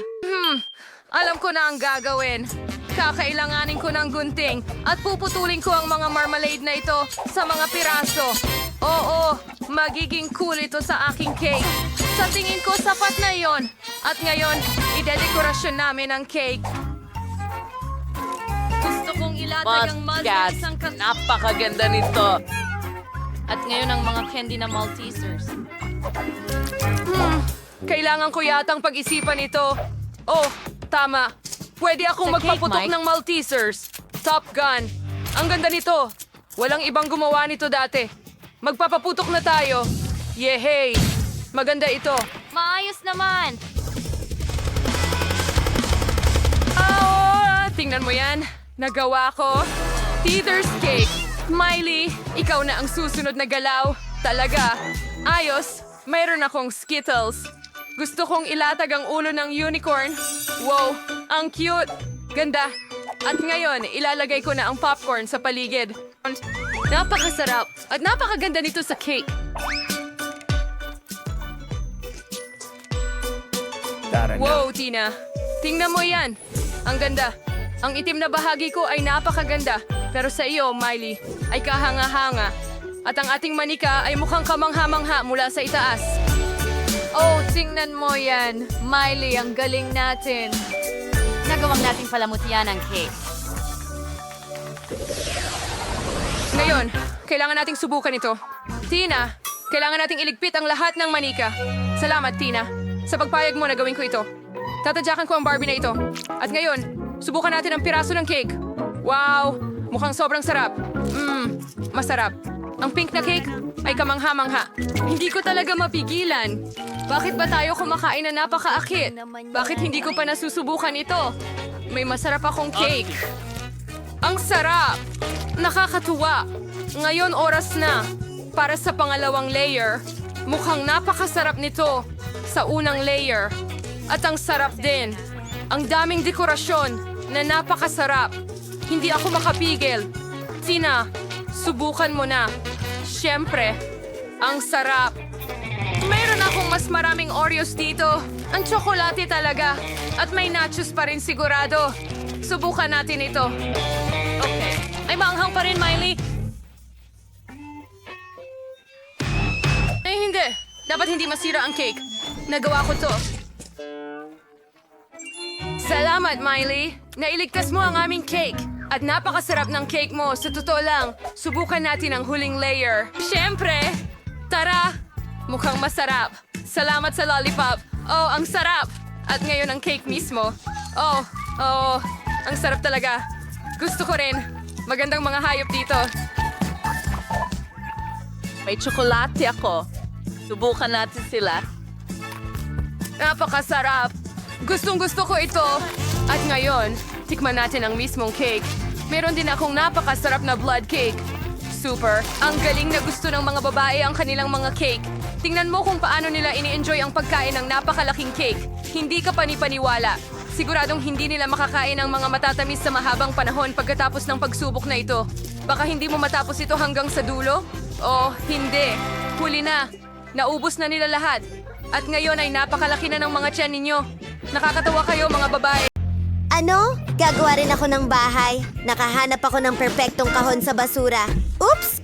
Alam ko na ang gagawin. Kakailanganin ko ng gunting at puputulin ko ang mga marmalade na ito sa mga piraso. Oo, magiging cool ito sa aking cake. Sa tingin ko, sapat na yon. At ngayon, idedekorasyon namin ang cake. Gusto kong ilatag ang Maltesers isang Napakaganda nito. At ngayon ang mga candy na Maltesers. Kailangan ko yatang pag-isipan ito. Oh, tama. Pwede akong Sa cake, magpaputok Mike. ng Maltesers. Top Gun. Ang ganda nito. Walang ibang gumawa nito dati. Magpapaputok na tayo. Yehey! Maganda ito. Maayos naman! Tingnan mo yan. Nagawa ko. Teether's Cake. Miley, ikaw na ang susunod na galaw. Talaga. Ayos. Mayroon akong Skittles. Gusto kong ilatag ang ulo ng unicorn. Wow, ang cute. Ganda. At ngayon, ilalagay ko na ang popcorn sa paligid. Napakasarap at napakaganda nito sa cake. Wow, Tina. Tingnan mo yan. Ang ganda. Ang itim na bahagi ko ay napakaganda. Pero sa iyo, Miley, ay kahanga-hanga. At ang ating manika ay mukhang kamangha-mangha mula sa itaas. Oh, tingnan mo yan. Miley, ang galing natin. Nagawang nating palamutian ang cake. Ngayon, kailangan nating subukan ito. Tina, kailangan nating iligpit ang lahat ng manika. Salamat, Tina. Sa pagpayag mo na gawin ko ito. Tatadyakan ko ang Barbie na ito. At ngayon, subukan natin ang piraso ng cake. Wow! Mukhang sobrang sarap. Masarap. Ang pink na cake ay kamangha-mangha. Hindi ko talaga mapigilan. Bakit ba tayo kumakain na napakaakit? Bakit hindi ko pa nasusubukan ito? May masarap akong cake. Ang sarap! Nakakatuwa. Ngayon oras na para sa pangalawang layer. Mukhang napakasarap nito sa unang layer. At ang sarap din. Ang daming dekorasyon na napakasarap. Hindi ako makapigil. Tina, subukan mo na. Siyempre, ang sarap. Mayroon akong mas maraming Oreos dito. Ang tsokolate talaga. At may nachos pa rin sigurado. Subukan natin ito. Okay. Ay, maanghang pa rin, Miley. Ay, hindi. Dapat hindi masira ang cake. Nagawa ko to. Salamat, Miley. Nailigtas mo ang aming cake. At napakasarap ng cake mo. Sa totoo lang, subukan natin ang huling layer. Siyempre! Tara! Mukhang masarap. Salamat sa lollipop. Oh, ang sarap! At ngayon ang cake mismo. Oh, ang sarap talaga. Gusto ko rin. Magandang mga hayop dito. May tsokolate ako. Subukan natin sila. Napakasarap. Gustong-gusto ko ito. At ngayon, tikman natin ang mismong cake. Meron din akong napakasarap na blood cake. Super. Ang galing na gusto ng mga babae ang kanilang mga cake. Tingnan mo kung paano nila ini-enjoy ang pagkain ng napakalaking cake. Hindi ka panipaniwala. Siguradong hindi nila makakain ang mga matatamis sa mahabang panahon pagkatapos ng pagsubok na ito. Baka hindi mo matapos ito hanggang sa dulo? Oh, hindi. Huli na. Naubos na nila lahat. At ngayon ay napakalaki na ng mga tiyan ninyo. Nakakatawa kayo, mga babae. Ano? Gagawa rin ako ng bahay. Nakahanap ako ng perpektong kahon sa basura. Oops!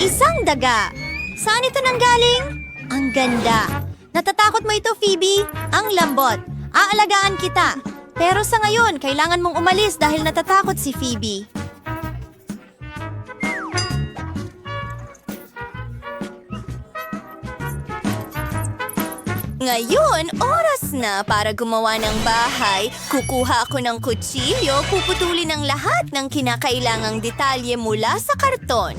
Isang daga. Saan ito nanggaling? Ang ganda. Natatakot mo ito, Phoebe? Ang lambot. Aalagaan kita. Pero sa ngayon, kailangan mong umalis dahil natatakot si Phoebe. Ngayon, oras na para gumawa ng bahay. Kukuha ako ng kutsilyo, puputulin ang lahat ng kinakailangang detalye mula sa karton.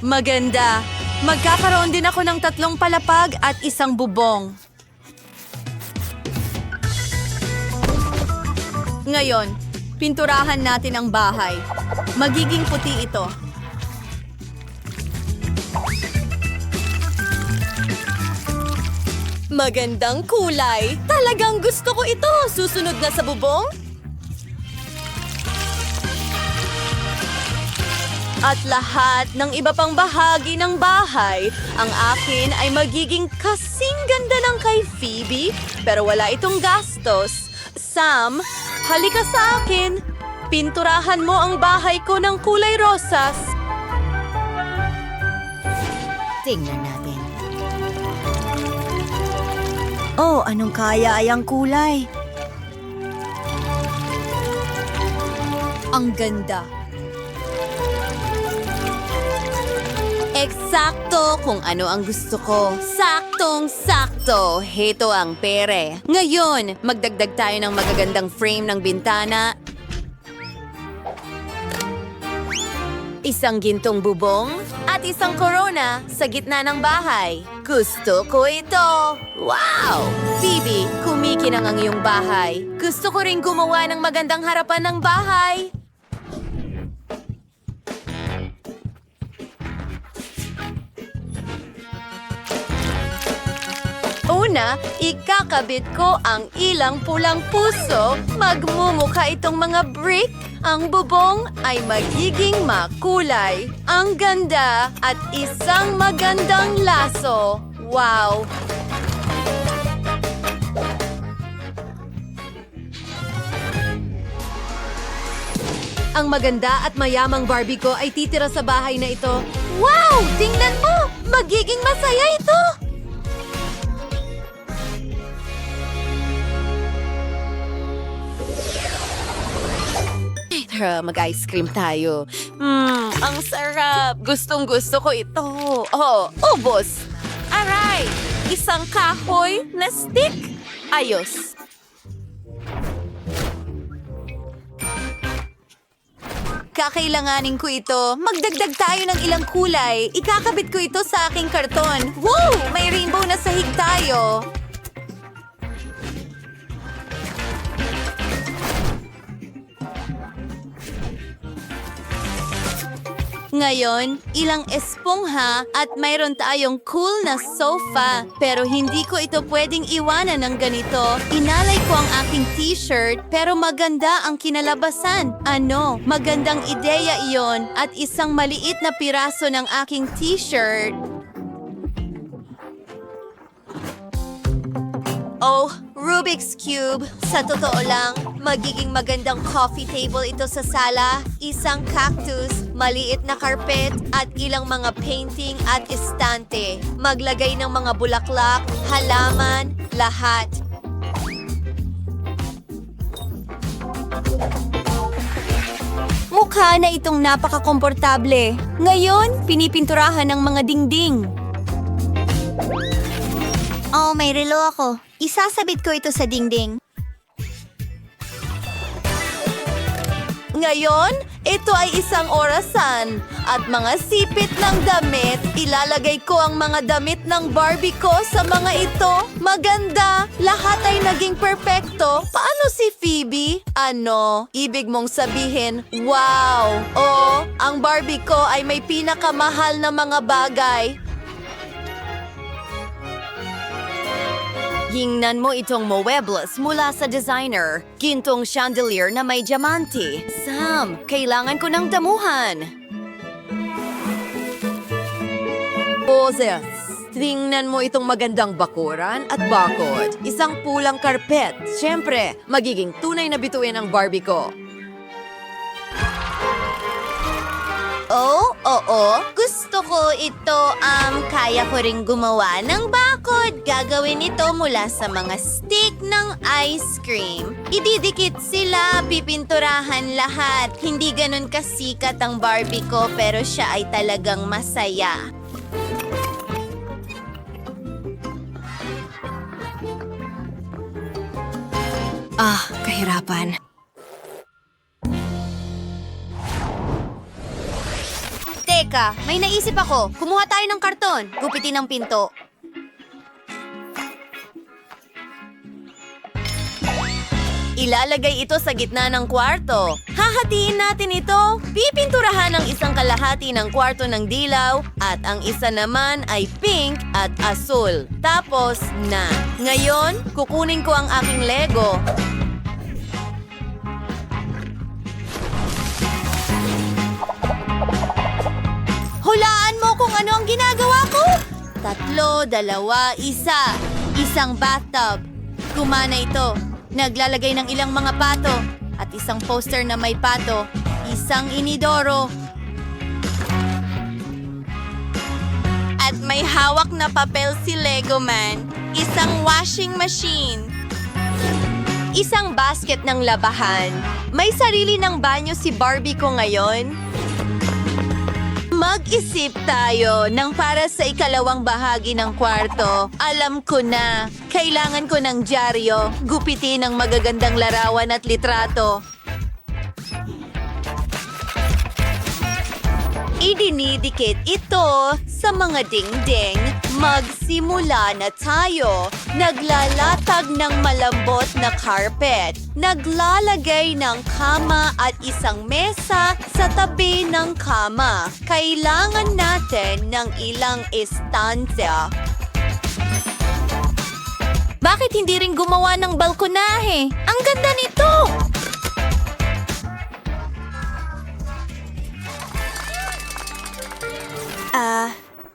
Maganda. Magkakaroon din ako ng 3 palapag at 1 bubong. Ngayon, pinturahan natin ang bahay. Magiging puti ito. Magandang kulay. Talagang gusto ko ito. Susunod na sa bubong. At lahat ng iba pang bahagi ng bahay, ang akin ay magiging kasing ganda ng kay Phoebe, pero wala itong gastos. Sam, halika sa akin. Pinturahan mo ang bahay ko ng kulay rosas. Tingnan natin. Oh, anong kaya ay ang kulay? Ang ganda. Eksakto kung ano ang gusto ko. Saktong-sakto. Heto ang pere. Ngayon, magdagdag tayo ng magagandang frame ng bintana. Isang gintong bubong at isang corona sa gitna ng bahay. Gusto ko ito! Wow! Phoebe, kumikinang ang iyong bahay. Gusto ko rin gumawa ng magandang harapan ng bahay. Una, ikakabit ko ang ilang pulang puso. Magmumukha itong mga brick. Ang bubong ay magiging makulay. Ang ganda at isang magandang laso. Wow! Ang maganda at mayamang Barbie ko ay titira sa bahay na ito. Wow! Tingnan mo! Magiging masaya ito! Tara, mag-ice cream tayo. Ang sarap. Gustong-gusto ko ito. Oh, ubos. Aray! Isang kahoy na stick. Ayos. Kakailanganin ko ito. Magdagdag tayo ng ilang kulay. Ikakabit ko ito sa aking karton. Woo! May rainbow na sahig tayo. Ngayon, ilang espongha at mayroon tayong cool na sofa. Pero hindi ko ito pwedeng iwanan ng ganito. Inalay ko ang aking t-shirt pero maganda ang kinalabasan. Ano, magandang ideya iyon at isang maliit na piraso ng aking t-shirt. Oh, Rubik's Cube. Sa totoo lang, magiging magandang coffee table ito sa sala. Isang cactus, maliit na carpet, at ilang mga painting at estante. Maglagay ng mga bulaklak, halaman, lahat. Mukha na itong napaka-komportable. Ngayon, pinipinturahan ng mga dingding. Oh, may relo ako. Isasabit ko ito sa dingding. Ngayon, ito ay isang orasan. At mga sipit ng damit, ilalagay ko ang mga damit ng Barbie ko sa mga ito. Maganda! Lahat ay naging perpekto. Paano si Phoebe? Ano? Ibig mong sabihin, wow! Oh, ang Barbie ko ay may pinakamahal na mga bagay. Hingnan mo itong muebles mula sa designer. Gintong chandelier na may diamante. Sam, kailangan ko ng damuhan. Boses, tingnan mo itong magandang bakuran at bakod. Isang pulang karpet. Siyempre, magiging tunay na bituin ang Barbie ko. Oh, oo. Gusto ko ito. Kaya ko ring gumawa ng bakod. Gagawin ito mula sa mga stick ng ice cream. Ididikit sila, pipinturahan lahat. Hindi ganun kasikat ang Barbie ko, pero siya ay talagang masaya. Kahirapan. Teka, may naisip ako. Kumuha tayo ng karton. Gupitin ang pinto. Ilalagay ito sa gitna ng kwarto. Hahatiin natin ito. Pipinturahan ang isang kalahati ng kwarto ng dilaw at ang isa naman ay pink at asul. Tapos na. Ngayon, kukunin ko ang aking Lego. Hulaan mo kung ano ang ginagawa ko. 3, 2, 1. Isang bathtub. Gumana ito. Naglalagay ng ilang mga pato at isang poster na may pato, isang inidoro. At may hawak na papel si Lego Man, isang washing machine, isang basket ng labahan. May sarili ng banyo si Barbie ko ngayon. Mag-isip tayo ng para sa ikalawang bahagi ng kwarto. Alam ko na, kailangan ko ng dyaryo, gupitin ang magagandang larawan at litrato. Idinidikit ito sa mga dingding. Magsimula na tayo. Naglalatag ng malambot na carpet. Naglalagay ng kama at isang mesa sa tabi ng kama. Kailangan natin ng ilang estansya. Bakit hindi rin gumawa ng balkonahe? Ang ganda nito!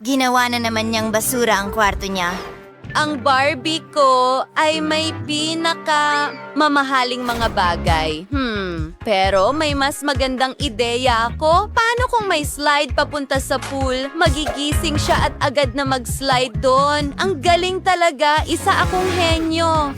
Ginawa na naman niyang basura ang kwarto niya. Ang Barbie ko ay may mamahaling mga bagay. Pero may mas magandang ideya ako. Paano kung may slide papunta sa pool? Magigising siya at agad na mag-slide doon. Ang galing talaga. Isa akong henyo.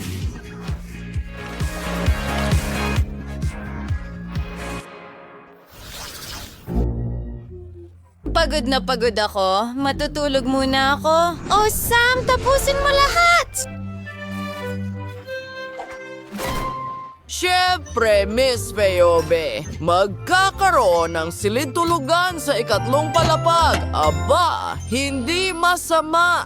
Pagod na pagod ako. Matutulog muna ako. Oh, Sam, tapusin mo lahat! Siyempre, Miss Feyobe, magkakaroon ng silid-tulugan sa ikatlong palapag. Aba, hindi masama.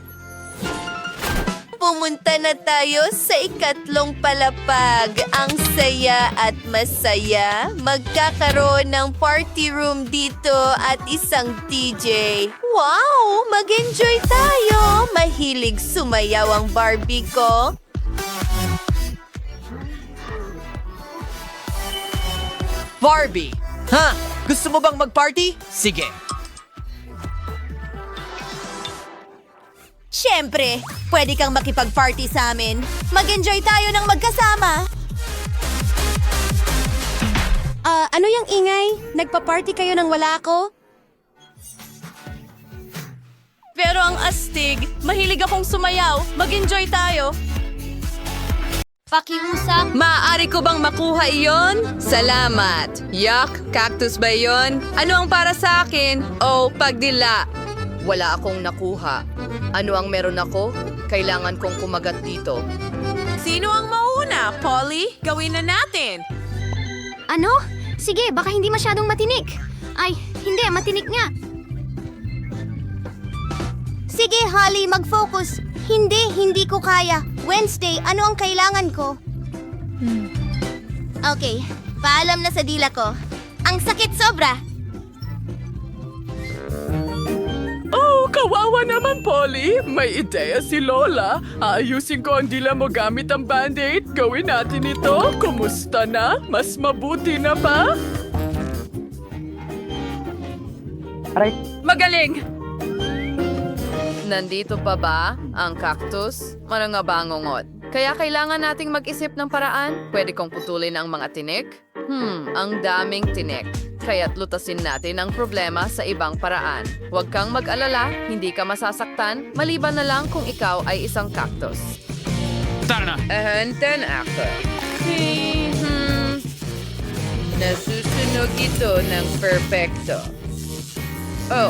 Pumunta na tayo sa ikatlong palapag. Ang saya at masaya. Magkakaroon ng party room dito at isang DJ. Wow! Mag-enjoy tayo! Mahilig sumayaw ang Barbie ko. Barbie! Ha? Gusto mo bang mag-party? Sige. Siyempre, pwede kang makipag-party sa amin. Mag-enjoy tayo ng magkasama. Ano yung ingay? Nagpa-party kayo nang wala ako? Pero ang astig, mahilig akong sumayaw. Mag-enjoy tayo. Pakiusap. Maaari ko bang makuha iyon? Salamat. Yuck, cactus ba iyon? Ano ang para sa akin? Oh, pagdila. Wala akong nakuha. Ano ang meron ako? Kailangan kong kumagat dito. Sino ang mauna? Polly, gawin na natin. Ano? Sige, baka hindi masyadong matinik. Ay, hindi, matinik nga. Sige, Holly, mag-focus. Hindi ko kaya. Wednesday, ano ang kailangan ko? Okay, paalam na sa dila ko. Ang sakit sobra. Oh, kawawa naman, Polly. May ideya si Lola. Aayusin ko ang dila mo gamit ang Band-Aid. Gawin natin ito. Kumusta na? Mas mabuti na ba? Magaling! Nandito pa ba ang cactus? Manangabangongot. Kaya kailangan nating mag-isip ng paraan. Pwede kong putulin ang mga tinik? Ang daming tinik. Kaya't lutasin natin ang problema sa ibang paraan. Huwag kang mag-alala, hindi ka masasaktan, maliban na lang kung ikaw ay isang cactus. Tara na! Ahantan ako. Nasusunog ito ng perpekto. Oh,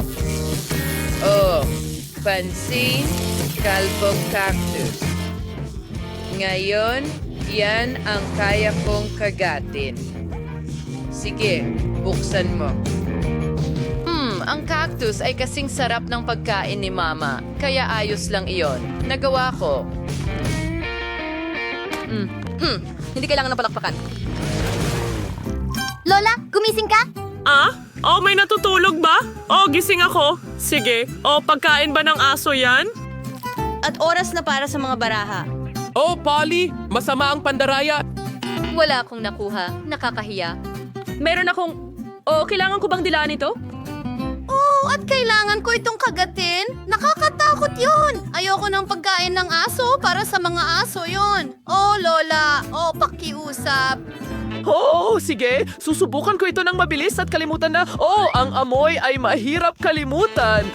pansin, kalbong cactus. Ngayon, Yan ang kaya kong kagatin. Sige, buksan mo. Ang cactus ay kasing sarap ng pagkain ni Mama, kaya ayos lang iyon. Nagawa ko. Hindi kailangan ng palakpakan. Lola, gumising ka? May natutulog ba? Gising ako. Sige. Pagkain ba ng aso yan? At oras na para sa mga baraha. Polly, masama ang pandaraya. Wala akong nakuha. Nakakahiya. Meron akong... kailangan ko bang dilaan ito? At kailangan ko itong kagatin? Nakakatakot yun! Ayoko ng pagkain ng aso para sa mga aso yon. Lola. Pakiusap. Sige. Susubukan ko ito ng mabilis at kalimutan na, ang amoy ay mahirap kalimutan.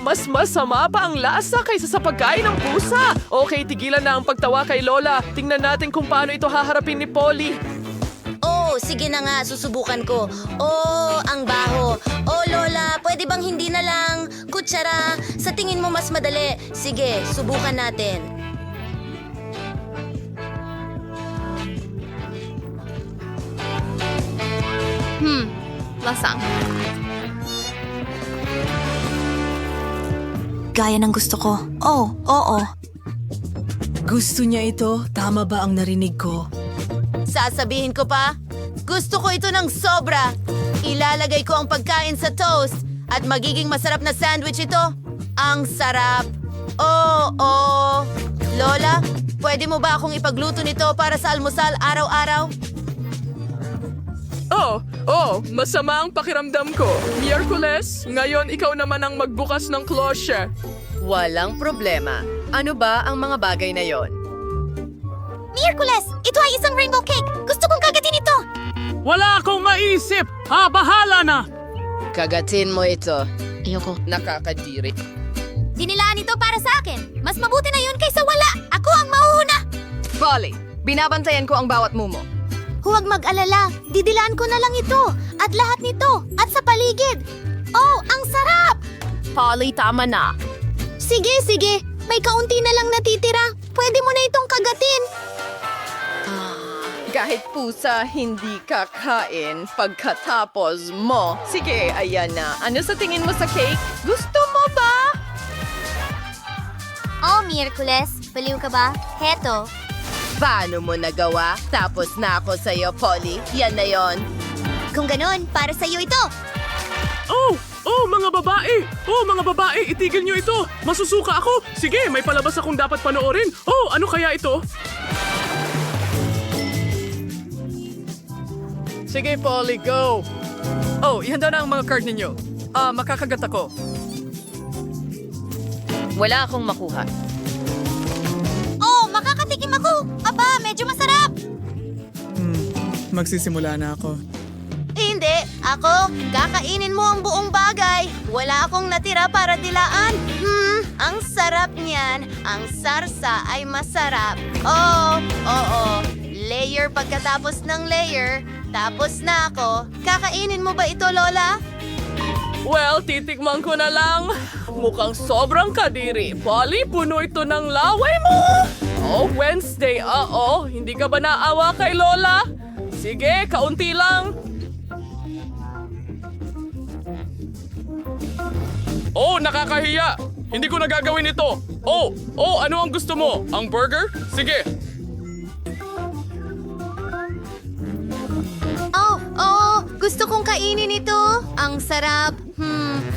Mas masama pa ang lasa kaysa sa pagkain ng pusa. Okay, tigilan na ang pagtawa kay Lola. Tingnan natin kung paano ito haharapin ni Polly. Sige na nga, susubukan ko. Ang baho. Lola, pwede bang hindi na lang? Kutsara, sa tingin mo mas madali. Sige, subukan natin. Lasang. Gaya ng gusto ko. Oo. Gusto niya ito? Tama ba ang narinig ko? Sasabihin ko pa, gusto ko ito ng sobra. Ilalagay ko ang pagkain sa toast at magiging masarap na sandwich ito. Ang sarap. Lola, pwede mo ba akong ipagluto nito para sa almusal araw-araw? Masama ang pakiramdam ko. Miyerkules, ngayon ikaw naman ang magbukas ng klosya. Walang problema. Ano ba ang mga bagay na yon? Miyerkules, ito ay isang rainbow cake. Gusto kong kagatin ito. Wala akong maisip! Bahala na! Kagatin mo ito. Ayoko. Nakakadiri. Dinilaan ito para sa akin. Mas mabuti na yun kaysa wala. Ako ang mauuna. Polly, binabantayan ko ang bawat mumo. Huwag mag-alala. Didilaan ko na lang ito. At lahat nito. At sa paligid. Ang sarap! Polly, tama na. Sige. May kaunti na lang natitira. Pwede mo na itong kagatin. Kahit pusa, hindi kakain pagkatapos mo. Sige, ayan na. Ano sa tingin mo sa cake? Gusto mo ba? Miyerkules. Baliw ka ba? Heto. Paano mo nagawa? Tapos na ako sa'yo, Polly. Yan na yon. Kung ganun, para sa'yo ito. Mga babae! Mga babae, itigil niyo ito! Masusuka ako! Sige, may palabas akong dapat panoorin! Ano kaya ito? Sige, Polly, go! Ihanda na ang mga card ninyo. Makakagat ako. Wala akong makuha. Makakatikim ako. Aba, medyo masarap. Magsisimula na ako. Hindi, ako. Kakainin mo ang buong bagay. Wala akong natira para dilaan. Ang sarap niyan. Ang sarsa ay masarap. Oo. Layer pagkatapos ng layer. Tapos na ako. Kakainin mo ba ito, Lola? Well, titikman ko na lang. Mukhang sobrang kadiri. Polly, puno ito ng laway mo! Wednesday, Hindi ka ba naawa kay Lola? Sige, kaunti lang. Nakakahiya! Hindi ko nagagawin ito. Ano ang gusto mo? Ang burger? Sige. Gusto kong kainin ito. Ang sarap.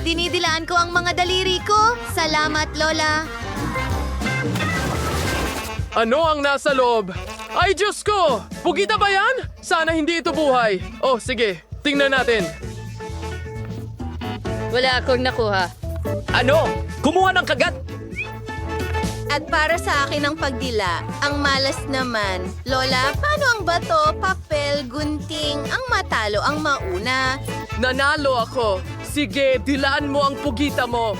Dinidilaan ko ang mga daliri ko. Salamat, Lola. Ano ang nasa loob? Ay, Diyos ko! Pugita ba yan? Sana hindi ito buhay. Sige. Tingnan natin. Wala akong nakuha. Ano? Kumuha ng kagat! At para sa akin ang pagdila, ang malas naman. Lola, paano ang bato, papel, gunting, ang matalo ang mauna? Nanalo ako. Sige, dilaan mo ang pugita mo.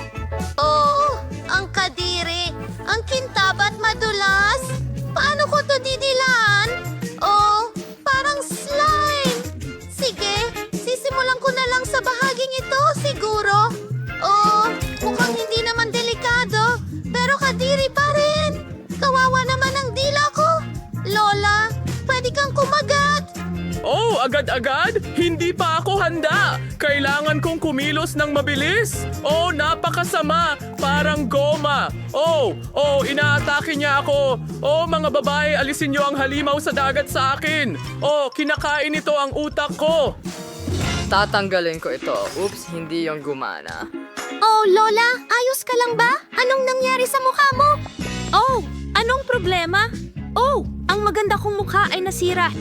Ang kadiri. Ang kintab at madulas. Paano ko to didilaan? Parang slime. Sige, sisimulan ko na lang sa bahaging ito, siguro. Mukhang hindi naman delikado. Pero kadiri pa rin. Kawawa naman ang dila ko. Lola, agad-agad? Hindi pa ako handa. Kailangan kong kumilos ng mabilis. Oh, napakasama. Parang goma. Oh, inaatake niya ako. Oh, mga babae, alisin niyo ang halimaw sa dagat sa akin. Oh, kinakain ito ang utak ko. Tatanggalin ko ito. Oops, hindi yung gumana. Oh, Lola, ayos ka lang ba? Anong nangyari sa mukha mo? Oh, anong problema? Oh, ang maganda kong mukha ay nasira.